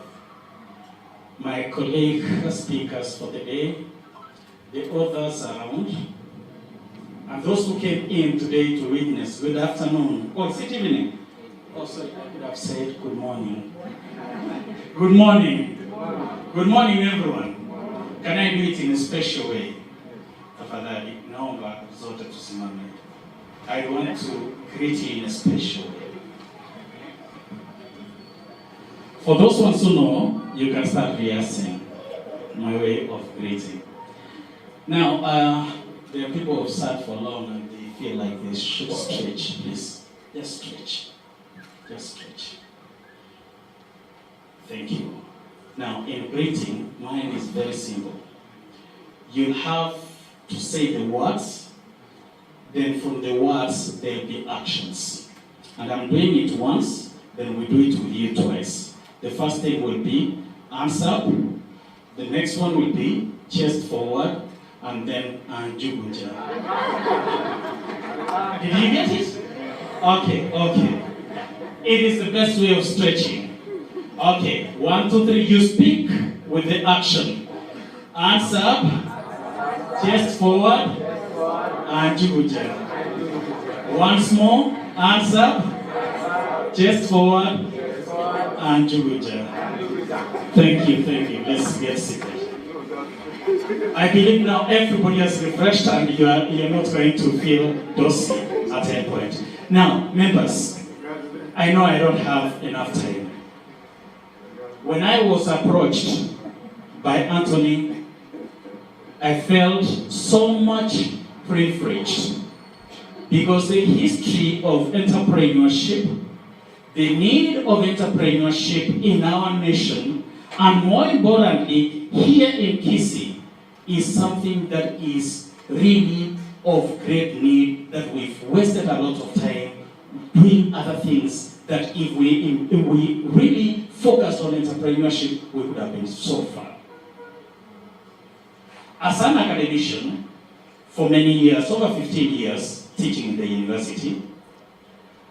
My colleague speakers for the day, the authors around, and those who came in today to witness. Good afternoon. Or good evening. Also, I could have said good morning. Good morning. Good morning, everyone. Can I do it in a special way? Tafadhali, naomba zote tusimame. I want to greet you in a special way. For those ones who know, you can start rehearsing my way of greeting. Now, there are people who have sat for long and they feel like they should stretch. Please, just stretch. Just stretch. Thank you. Now, in greeting, mine is very simple. You have to say the words, then from the words there will be actions. And I'm doing it once, then we do it with you twice. The first thing will be arms up, the next one will be chest forward, and then Njagi'S. Did you get it? Okay. It is the best way of stretching. Okay, 1, 2, 3, you speak with the action. Arms up, chest forward, Njagi'S. Once more, arms up, chest forward, Njagi'S. Thank you. Let's get seated. I believe now everybody has refreshed and you're not going to feel dosy at any point. Now, members, I know I don't have enough time. When I was approached by Antony, I felt so much privileged because the history of entrepreneurship, the need of entrepreneurship in our nation, and more importantly, here in Kisii, is something that is really of great need, that we've wasted a lot of time doing other things that if we really focused on entrepreneurship, we could have been so far. As an academician, for many years, over 15 years, teaching in the university,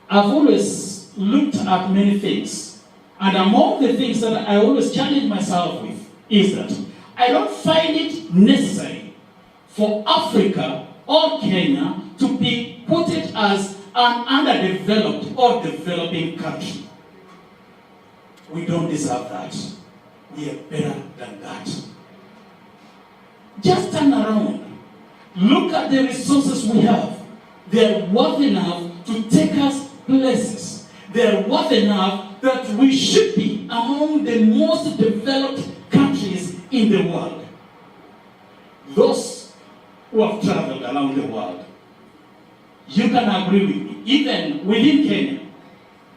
I've always looked at many things. And among the things that I always challenge myself with is that I don't find it necessary for Africa or Kenya to be put it as an underdeveloped or developing country. We don't deserve that. We are better than that. Just turn around. Look at the resources we have. They're worth enough to take us places. They're worth enough that we should be among the most developed countries in the world. Those who have traveled around the world, you can agree with me, even within Kenya,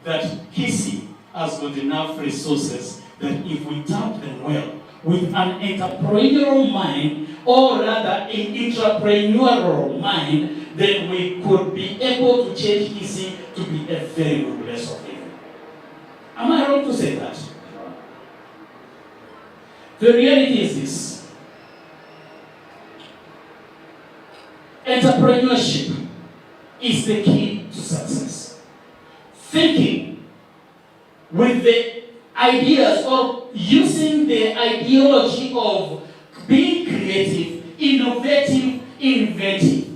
that Kisii has got enough resources that if we tap them well with an entrepreneurial mind, or rather an entrepreneurial mind, then we could be able to change Kisii to be a very good place of living. Am I wrong to say that? The reality is this. Entrepreneurship is the key to success. Thinking with the ideas or using the ideology of being creative, innovative, inventive.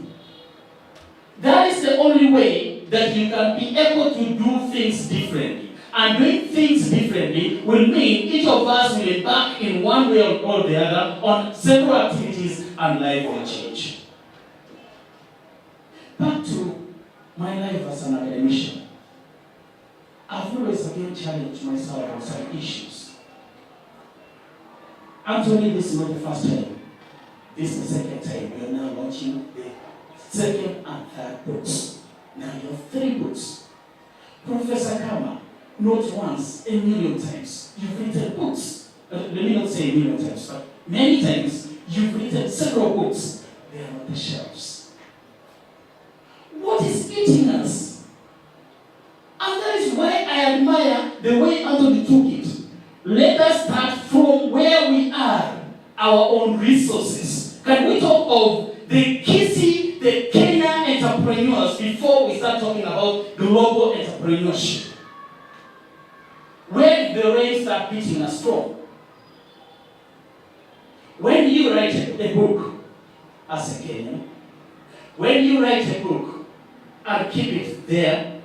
That is the only way that you can be able to do things differently. And doing things differently will mean each of us will embark in one way or the other on several activities and life will change. Back to my life as an academician. I've always again challenged myself on some issues. Antony, this is not the first time. This is the second time. We are now launching the second and third books. Now you have 3 books. Professor Kama, not once, a million times, you've written books. Let me not say a million times, but many times you've written several books. They are on the shelves. What is eating us? And that is why I admire the way Antony took it. Let us start from where we are, our own resources. Can we talk of the Kisii, the Kenya entrepreneurs before we start talking about global entrepreneurship? Where did the rain start beating us from? When you write a book as a Kenyan, when you write a book and keep it there,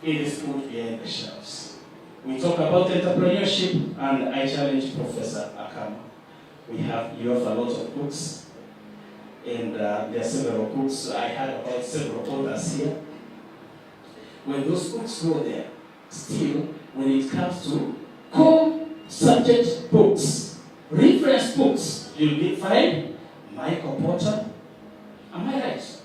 it is put behind the shelves. We talk about entrepreneurship, and I challenge Professor Akama. You have a lot of books, and there are several books. I heard about several authors here. When those books go there, still, when it comes to core subject books, reference books, you'll find Michael Porter. Am I right?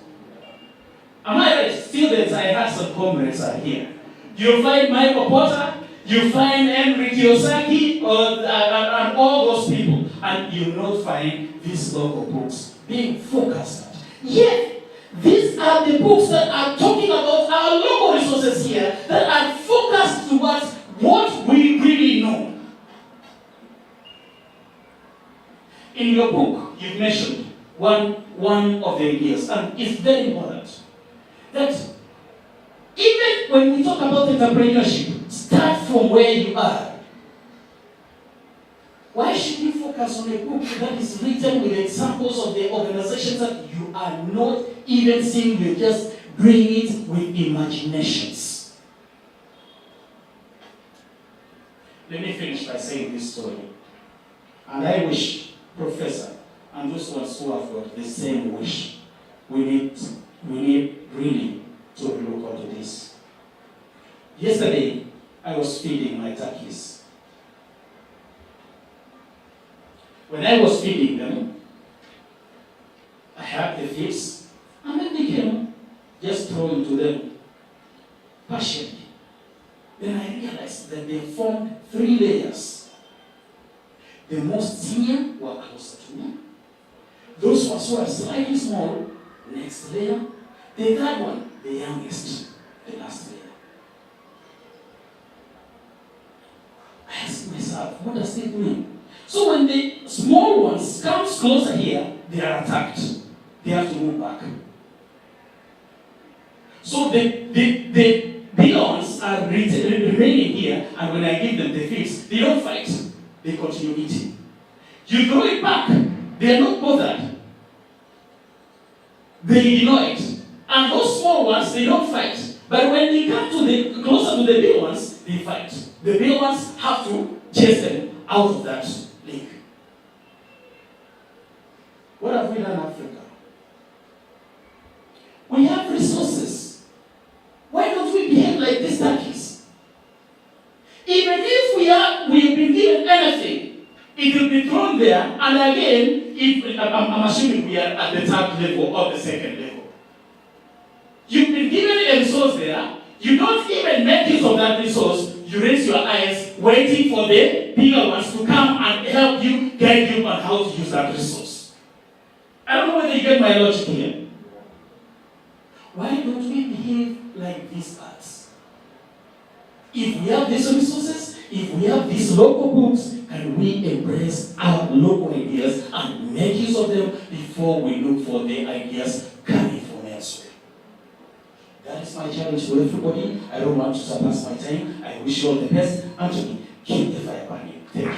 Am I right? Students, I had some comrades are here. You'll find Michael Porter, you find Henry Kiyosaki, and all those people, and you'll not find these local books being focused at. Yet, these are the books that are talking about our local resources here that are focused towards what we really know. In your book, you've mentioned one of the ideas, and it's very important, that even when we talk about entrepreneurship, start from where you are. Why should you focus on a book that is written with examples of the organizations that you are not even seeing? You just bring it with imaginations. Let me finish by saying this story. And I wish, Professor, and those ones who have got the same wish, we need really to look onto this. Yesterday, I was feeding my turkeys. When I was feeding them, I had the feeds, and then they came, just throwing to them partially. Then I realized that they formed 3 layers. The most senior were closer to me. Those ones who are slightly small, next layer. The third one, the youngest, the last layer. I asked myself, what does it mean? So when the small ones come closer here, they are attacked. They have to move back. So the bigger ones are remaining here, and when I give them the feeds, they don't fight. They continue eating. You throw it back, they are not bothered. They ignore it. And those small ones, they don't fight. But when they come to closer to the big ones, they fight. The big ones have to chase them out of that lake. What have we done in Africa? We have resources. Why don't we behave like these turkeys? Even if we've been given anything, it will be thrown there, and again, I'm assuming we are at the 3rd level or the 2nd level. You've been given a resource there, you don't even make use of that resource, you raise your eyes, waiting for the bigger ones to come and help you, guide you on how to use that resource. I don't know whether you get my logic here. Why don't we behave like these birds? If we have these resources, if we have these local books, can we embrace our local ideas and make use of them before we look for the ideas coming from elsewhere? That is my challenge to everybody. I don't want to surpass my time. I wish you all the best. Antony, keep the fire burning. Thank you.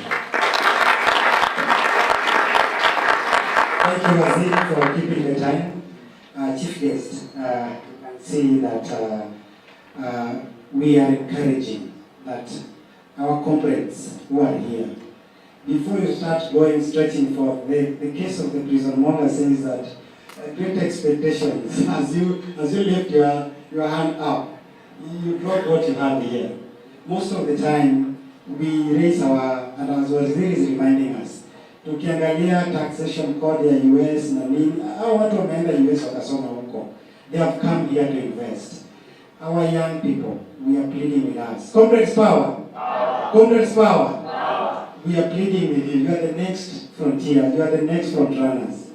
Thank you, Wazir, for keeping the time. Chief guest, you can see that we are encouraging that our comrades who are here, before you start going stretching for the case of the prison monger says that great expectations, as you lift your hand up, you drop what you have here. Most of the time, we raise and as Wazir is reminding us, tukiangalia taxation code ya US na nini, hao watu wameenda US wakasoma huko. They have come here to invest. Our young people, we are pleading with us. Comrades power. Comrades power. We are pleading with you. You are the next frontier. You are the next front runners.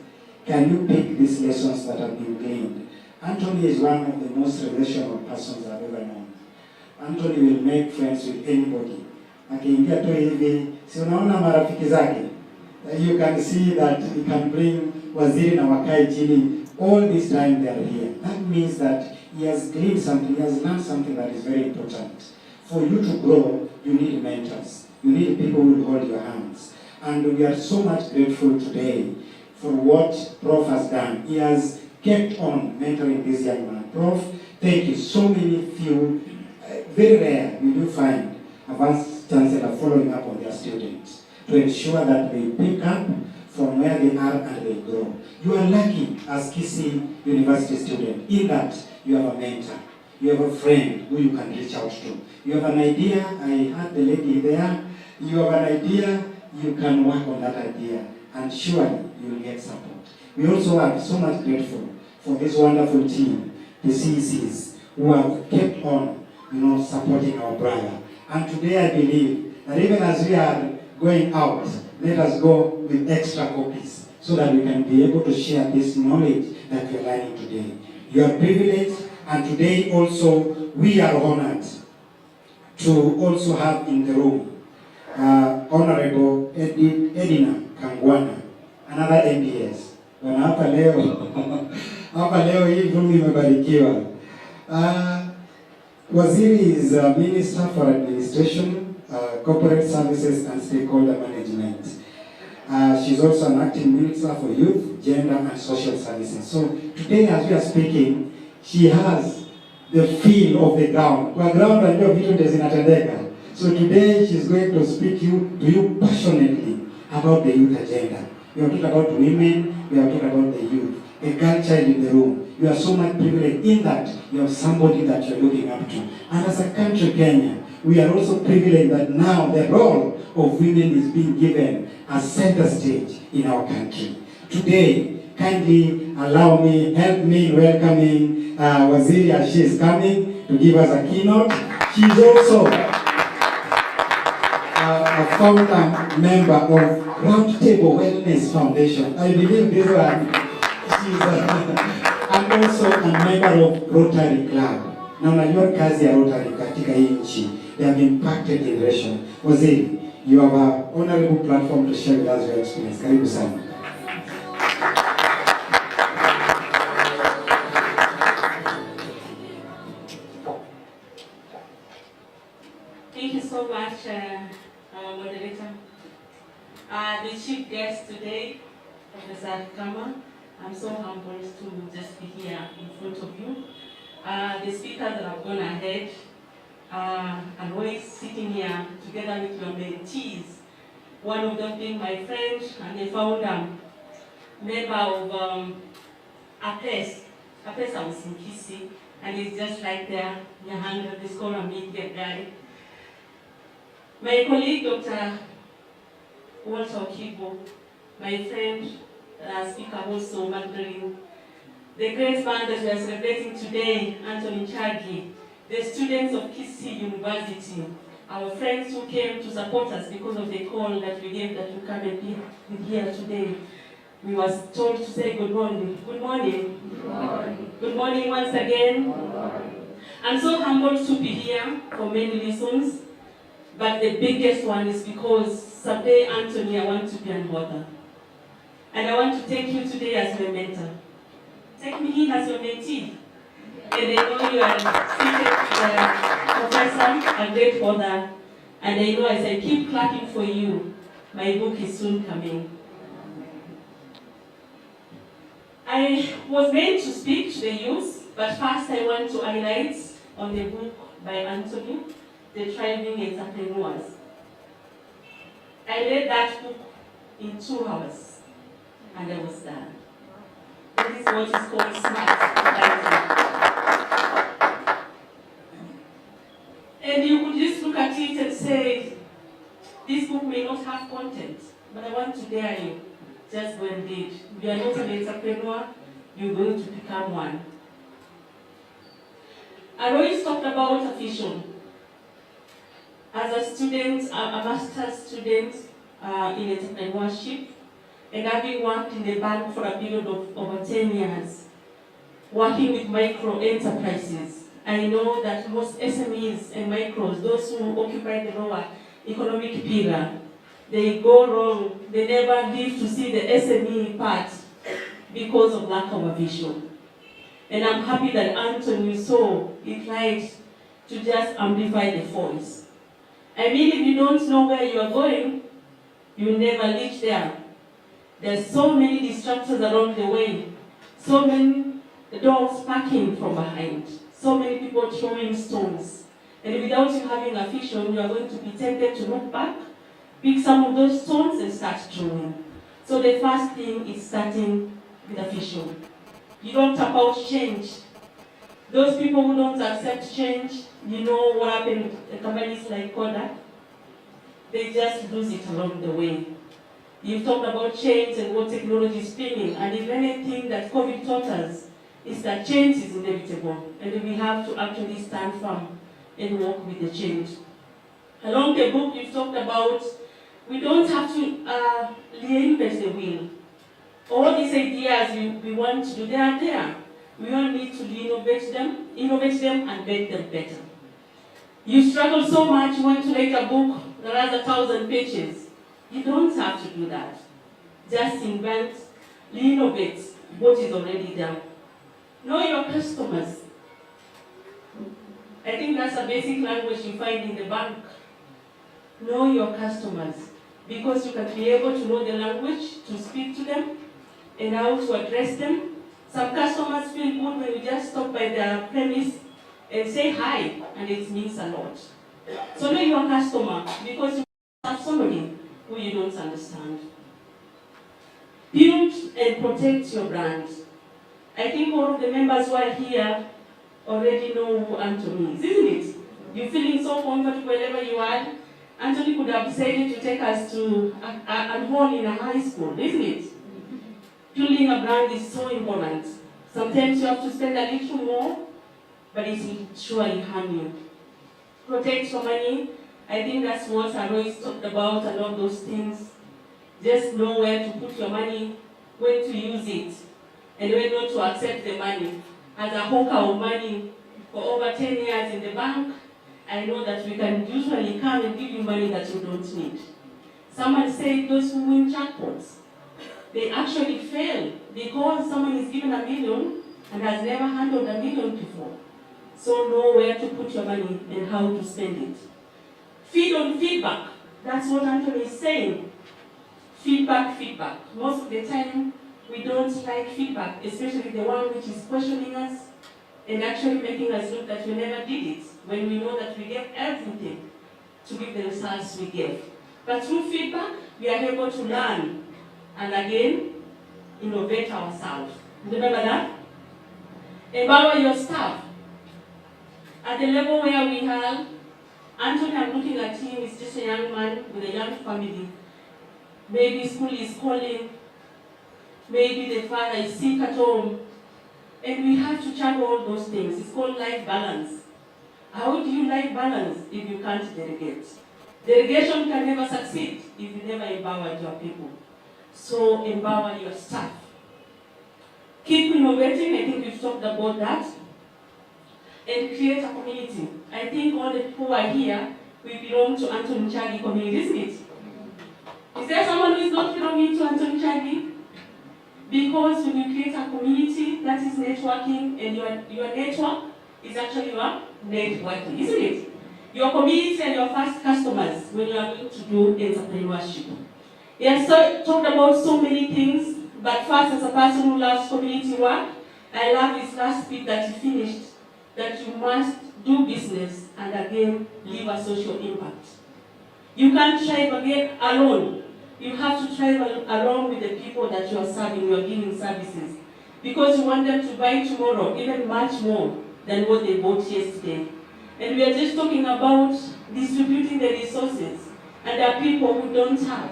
Can you pick these lessons that have been gained? Antony is one of the most relational persons I've ever known. Antony will make friends with anybody. Akiingia tu hivi, si unaona marafiki zake? You can see that he can bring Waziri na wakae chini. All this time they are here. That means that he has gleaned something, he has learned something that is very important. For you to grow, you need mentors. You need people who will hold your hands. And we are so much grateful today for what Prof has done. He has kept on mentoring this young man. Prof, thank you. So many few, very rare, we do find a vice chancellor following up on their students to ensure that they pick up from where they are and they grow. You are lucky as Kisii University student in that you have a mentor, you have a friend who you can reach out to. You have an idea, I heard the lady there, you have an idea, you can work on that idea, and surely you will get support. We also are so much grateful for this wonderful team, the CECs, who have kept on, supporting our brother. And today I believe that even as we are going out, let us go with extra copies. so that we can be able to share this knowledge that we are learning today. You are privileged, and today also we are honored to also have in the room Honorable Edina Kangwana, another MBS. Hapa leo hii room imebarikiwa. Waziri is a Minister for Administration, Corporate Services and Stakeholder Management. She's also an acting Minister for Youth, Gender and Social Services. So today as we are speaking, she has the feel of the ground. Kwa ground ndio vitu ndio zinatendeka. So today she's going to speak to you passionately about the youth agenda. We are talking about women, we are talking about the youth, a girl child in the room. You are so much privileged in that you have somebody that you are looking up to. And as a country, Kenya, we are also privileged that now the role of women is being given a center stage in our country. Today, kindly allow me, help me in welcoming Waziri as she is coming to give us a keynote. She is also a founder member of Roundtable Wellness Foundation. I believe this one, she's and also a member of Rotary Club. Na unajua kazi ya Rotary katika hii nchi, they have impacted generation. Waziri, you have a honorable platform to share with us your experience. Karibu sana. Thank you so much, moderator. The chief guest today, Professor Kama, I'm so humbled to just be here in front of you. The speakers that have gone ahead, Alois sitting here together with your mentees, one of them being my friend and the founder, member of APES. APES I was in Kisi, and he's just like there, Nyahanga, the scholar media guy. My colleague, Dr. Walter Kibo, my friend, speaker also, Magdalene, the great man that we are celebrating today, Antony Njagi'S, the students of Kisi University, our friends who came to support us because of the call that we gave that you come and be here today. We was told to say good morning. Good morning. Good morning. Good morning once again. Good morning. I'm so humbled to be here for many reasons, but the biggest one is because someday, Antony, I want to be an author. And I want to take you today as my mentor. Take me in as your mentee. And I know you are seated professor, a great author. And I know as I keep clapping for you, my book is soon coming. I was meant to speak to the youth, but first I want to highlight on the book by Antony, The Thriving Entrepreneurs. I read that book in 2 hours, and I was done. That is what is called smart writing. And you could just look at it and say, this book may not have content, but I want to dare you, just go and read. If you are not an entrepreneur, you're going to become one. I always talked about a vision. As a student, a master's student in entrepreneurship, and having worked in the bank for a period of over 10 years, working with micro enterprises, I know that most SMEs and micros, those who occupy the lower economic pillar, they go wrong. They never live to see the SME part because of lack of a vision. And I'm happy that Antony saw it right to just amplify the voice. I mean, if you don't know where you are going, you'll never reach there. There's so many distractions along the way, so many dogs parking from behind, so many people throwing stones. And without you having a vision, you are going to be tempted to look back, pick some of those stones and start throwing. So the first thing is starting with a vision. You don't talk about change. Those people who don't accept change, you know what happened at companies like Kodak? They just lose it along the way. You've talked about change and what technology is bringing, and if anything that COVID taught us is that change is inevitable, and we have to actually stand firm and walk with the change. Along the book, you've talked about we don't have to reinvent the wheel. All these ideas we want to do, they are there. We all need to innovate them and make them better. You struggle so much, you want to write a book that has 1,000 pages. You don't have to do that. Just invent, innovate what is already there. Know your customers. I think that's a basic language you find in the bank. Know your customers, because you can be able to know the language, to speak to them, and how to address them. Some customers feel good when you just stop by their premise and say hi, and it means a lot. So know your customer, because you have somebody who you don't understand. Build and protect your brand. I think all of the members who are here already know who Antony is, isn't it? You're feeling so comfortable wherever you are. Antony could have decided to take us to a hall in a high school, isn't it? Building a brand is so important. Sometimes you have to spend a little more, but it will surely harm you. Protect your money. I think that's what Alois talked about, and all those things. Just know where to put your money, when to use it, and when not to accept the money. As a hawker of money for over 10 years in the bank, I know that we can usually come and give you money that you don't need. Someone said those who win jackpots, they actually fail because someone is given $1 million and has never handled $1 million before. So know where to put your money and how to spend it. Feed on feedback. That's what Antony is saying. Feedback. Most of the time, we don't like feedback, especially the one which is questioning us and actually making us look that we never did it, when we know that we gave everything to give the results we gave. But through feedback, we are able to learn and again, innovate ourselves. Remember that? Empower your staff. At the level where we have, Antony, I'm looking at him, is just a young man with a young family. Maybe school is calling, maybe the father is sick at home, and we have to juggle all those things. It's called life balance. How do you life balance if you can't delegate? Delegation can never succeed if you never empower your people. So empower your staff. Keep innovating, I think we've talked about that. And create a community. I think all the people who are here, we belong to Antony Njagi'S community, isn't it? Is there someone who is not belonging to Antony Njagi'S? Because when you create a community, that is networking, and your network is actually your networking, isn't it? Your community and your first customers when you are going to do entrepreneurship. We have talked about so many things, but first, as a person who loves community work, I love his last bit that he finished, that you must do business and again leave a social impact. You can't thrive again alone. You have to thrive along with the people that you are serving, you are giving services. Because you want them to buy tomorrow, even much more than what they bought yesterday. And we are just talking about distributing the resources. And there are people who don't have.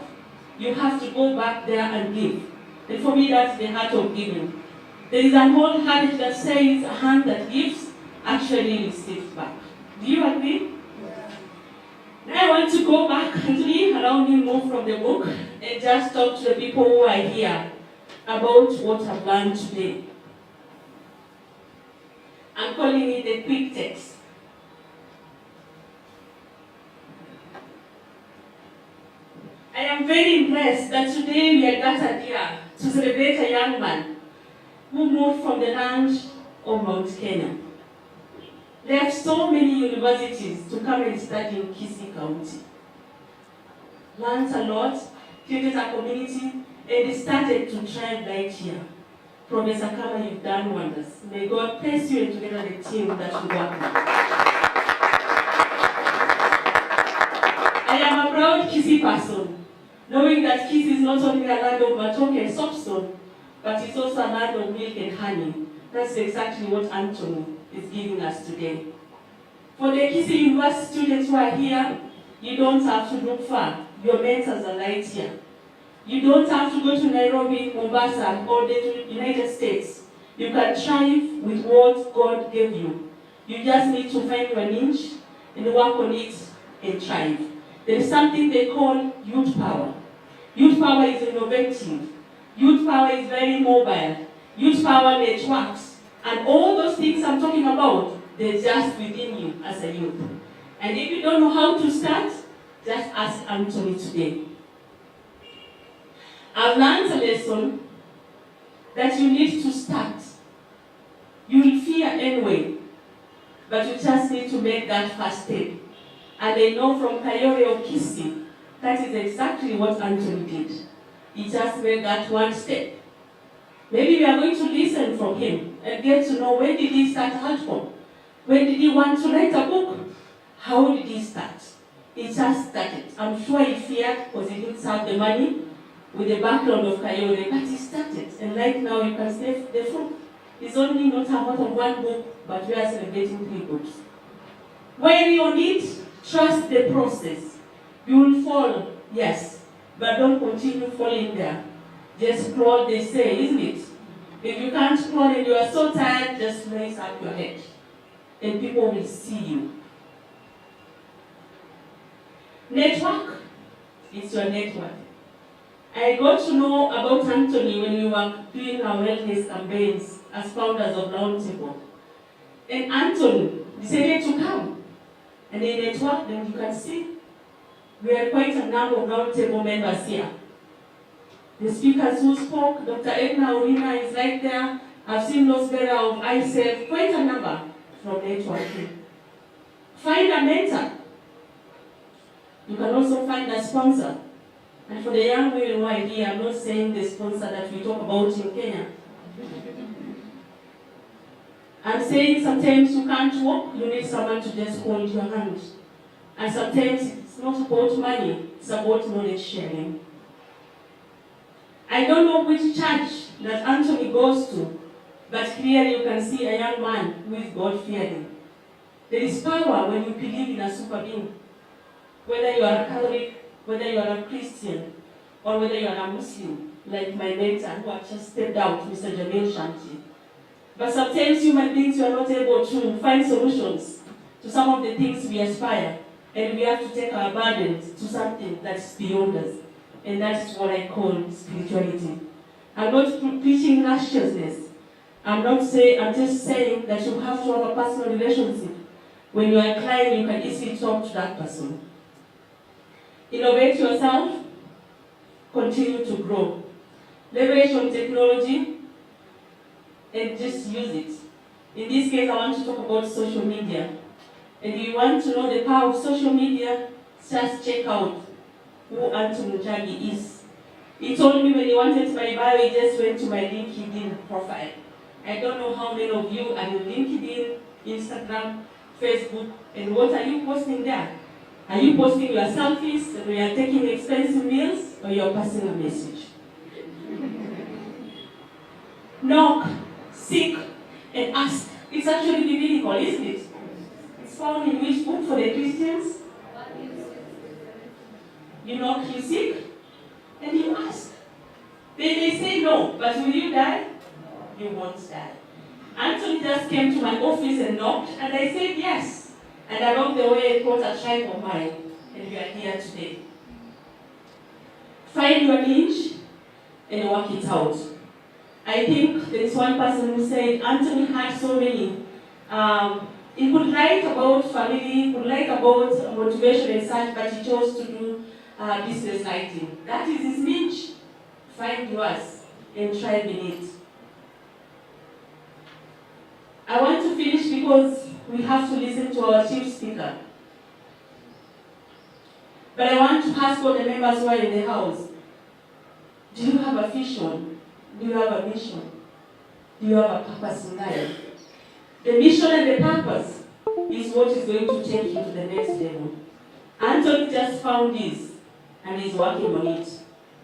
You have to go back there and give. And for me, that's the heart of giving. There is an old adage that says, a hand that gives actually receives back. Do you agree? Now I want to go back and allow me move from the book and just talk to the people who are here about what I've learned today. I'm calling it the quick text. I am very impressed that today we are gathered here to celebrate a young man who moved from the land of Mount Kenya. Left so many universities to come and study in Kisii County. Learned a lot, created a community, and started to thrive right here. Professor Kama, you've done wonders. May God bless you and together the team that you work with. I am a proud Kisii person, knowing that Kisii is not only a land of matoke and soapstone, but it's also a land of milk and honey. That's exactly what Antony is giving us today. For the Kisii University students who are here, you don't have to look far. Your mentors are right here. You don't have to go to Nairobi, Mombasa, or the United States. You can thrive with what God gave you. You just need to find your niche and work on it and thrive. There is something they call youth power. Youth power is innovative. Youth power is very mobile. Youth power networks. And all those things I'm talking about, they're just within you as a youth. And if you don't know how to start, just ask Antony today. I've learned a lesson that you need to start. You will fear anyway, but you just need to make that first step. And I know from Kayore or Kisi, that is exactly what Antony did. He just made that one step. Maybe we are going to listen from him and get to know when did he start Hardcore? When did he want to write a book? How did he start? He just started. I'm sure he feared because he didn't have the money with the background of Kayore, but he started. And right now you can see the fruit. It's only not about one book, but we are celebrating 3 books. When you need, trust the process. You will fall, yes, but don't continue falling there. Just crawl, they say, isn't it? If you can't crawl and you are so tired, just raise up your head. And people will see you. Network is your network. I got to know about Antony when we were doing our wellness campaigns as founders of Roundtable. And Antony decided to come. And they networked, and you can see we are quite a number of Roundtable members here. The speakers who spoke, Dr. Edna Urina is right there. I've seen Los Vera of ISEF, quite a number from networking. Find a mentor. You can also find a sponsor. And for the young women who are here, I'm not saying the sponsor that we talk about in Kenya. I'm saying sometimes you can't walk, you need someone to just hold your hand. And sometimes it's not about money, it's about knowledge sharing. I don't know which church that Antony goes to, but clearly you can see a young man who is God-fearing. There is power when you believe in a super being. Whether you are a Catholic, whether you are a Christian, or whether you are a Muslim, like my mentor who have just stepped out, Mr. Jamil Shanti. But sometimes human beings are not able to find solutions to some of the things we aspire, and we have to take our burdens to something that's beyond us. And that is what I call spirituality. I'm not preaching righteousness. I'm just saying that you have to have a personal relationship. When you are crying, you can easily talk to that person. Innovate yourself, continue to grow. Leverage on technology, and just use it. In this case, I want to talk about social media. And if you want to know the power of social media, just check out who Antony Njagi'S. He told me when he wanted my bio, he just went to my LinkedIn profile. I don't know how many of you are on LinkedIn, Instagram, Facebook, and what are you posting there? Are you posting your selfies where you are taking expensive meals, or your personal message? Knock, seek, and ask. It's actually biblical, isn't it? It's found in which book for the Christians? You knock, you seek, and you ask. They may say no, but will you die? You won't die. Antony just came to my office and knocked, and I said yes. And along the way, I caught a tribe of mine, and we are here today. Find your niche and work it out. I think there is one person who said Antony had so many. He could write about family, he could write about motivation and such, but he chose to do business writing. That is his niche. Find yours and thrive in it. I want to finish because we have to listen to our chief speaker. But I want to ask all the members who are in the house, do you have a vision? Do you have a mission? Do you have a purpose in life? The mission and the purpose is what is going to take you to the next level. Antony just found this, and he's working on it.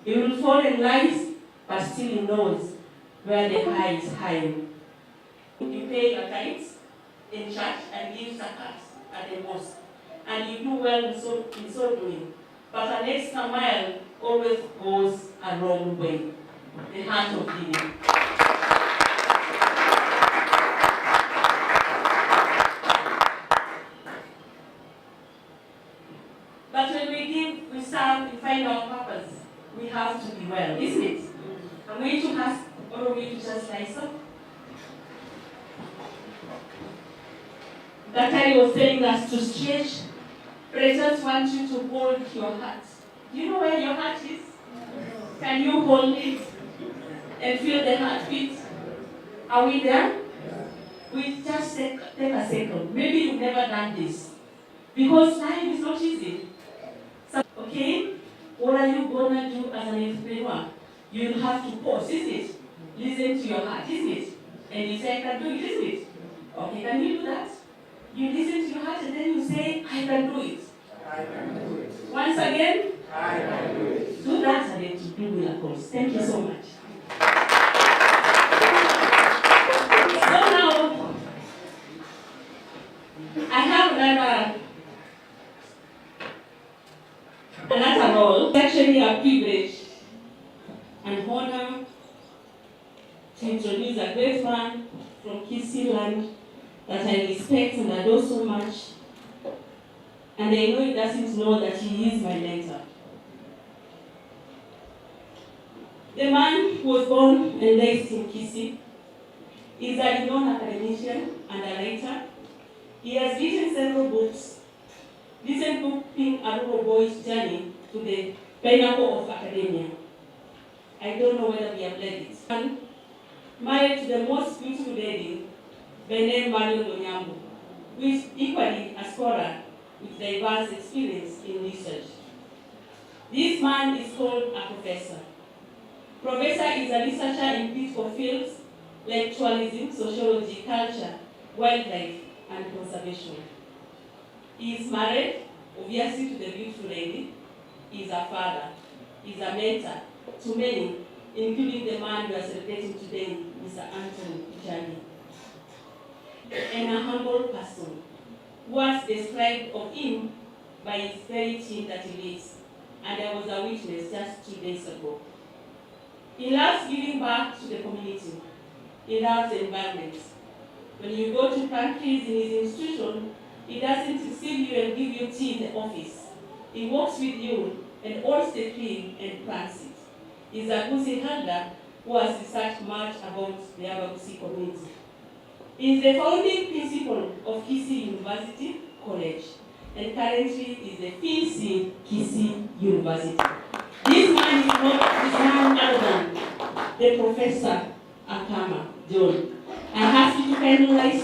He will fall and rise, but still he knows where the high is high. You pay your tithes in church and give zakat at the mosque, and you do well in so doing. But an extra mile always goes a wrong way. The heart of giving. But when we give, we serve, we find our purpose. We have to be well, isn't it? And we That I was telling us to stretch, but I just want you to hold your heart. Do you know where your heart is? Can you hold it and feel the heartbeat? Are we there? We just take a second. Maybe you've never done this. Because life is not easy. Okay? What are you gonna do as an entrepreneur? You'll have to pause, isn't it? Listen to your heart, isn't it? And you say, I can do it, isn't it? Okay, can you do that? You listen to your heart and then you say, I can do it. I can do it. Once again, I can do it. Do that and then to do miracles. Thank you so much. So now, I have another role. It's actually a privilege and honor to introduce a great man from Kisii land that I respect and adore so much. And I know he doesn't know that he is my mentor. The man who was born and raised in Kisii is a renowned academician and a writer. He has written several books. Recent book being A Rural Boy's Journey to the Pinnacle of Academia. I don't know whether we have read it. And married to the most beautiful lady, by name Mario Donyambo, who is equally a scholar with diverse experience in research. This man is called a professor. Professor is a researcher in critical fields like tourism, sociology, culture, wildlife, and conservation. He is married, obviously, to the beautiful lady. He is a father. He is a mentor to many, including the man we are celebrating today, Mr. Antony, Njagi'S. And a humble person, who was described of him by his very team that he leads, and I was a witness just 2 days ago. He loves giving back to the community. He loves the environment. When you go to countries in his institution, he doesn't receive you and give you tea in the office. He walks with you and holds the tree and plants it. He's a Gusii elder who has researched much about the Gusii community. He is the founding principal of Kisii University College, and currently is the VC Kisii University. This man is none other than the Professor Akama John. I ask you to kindly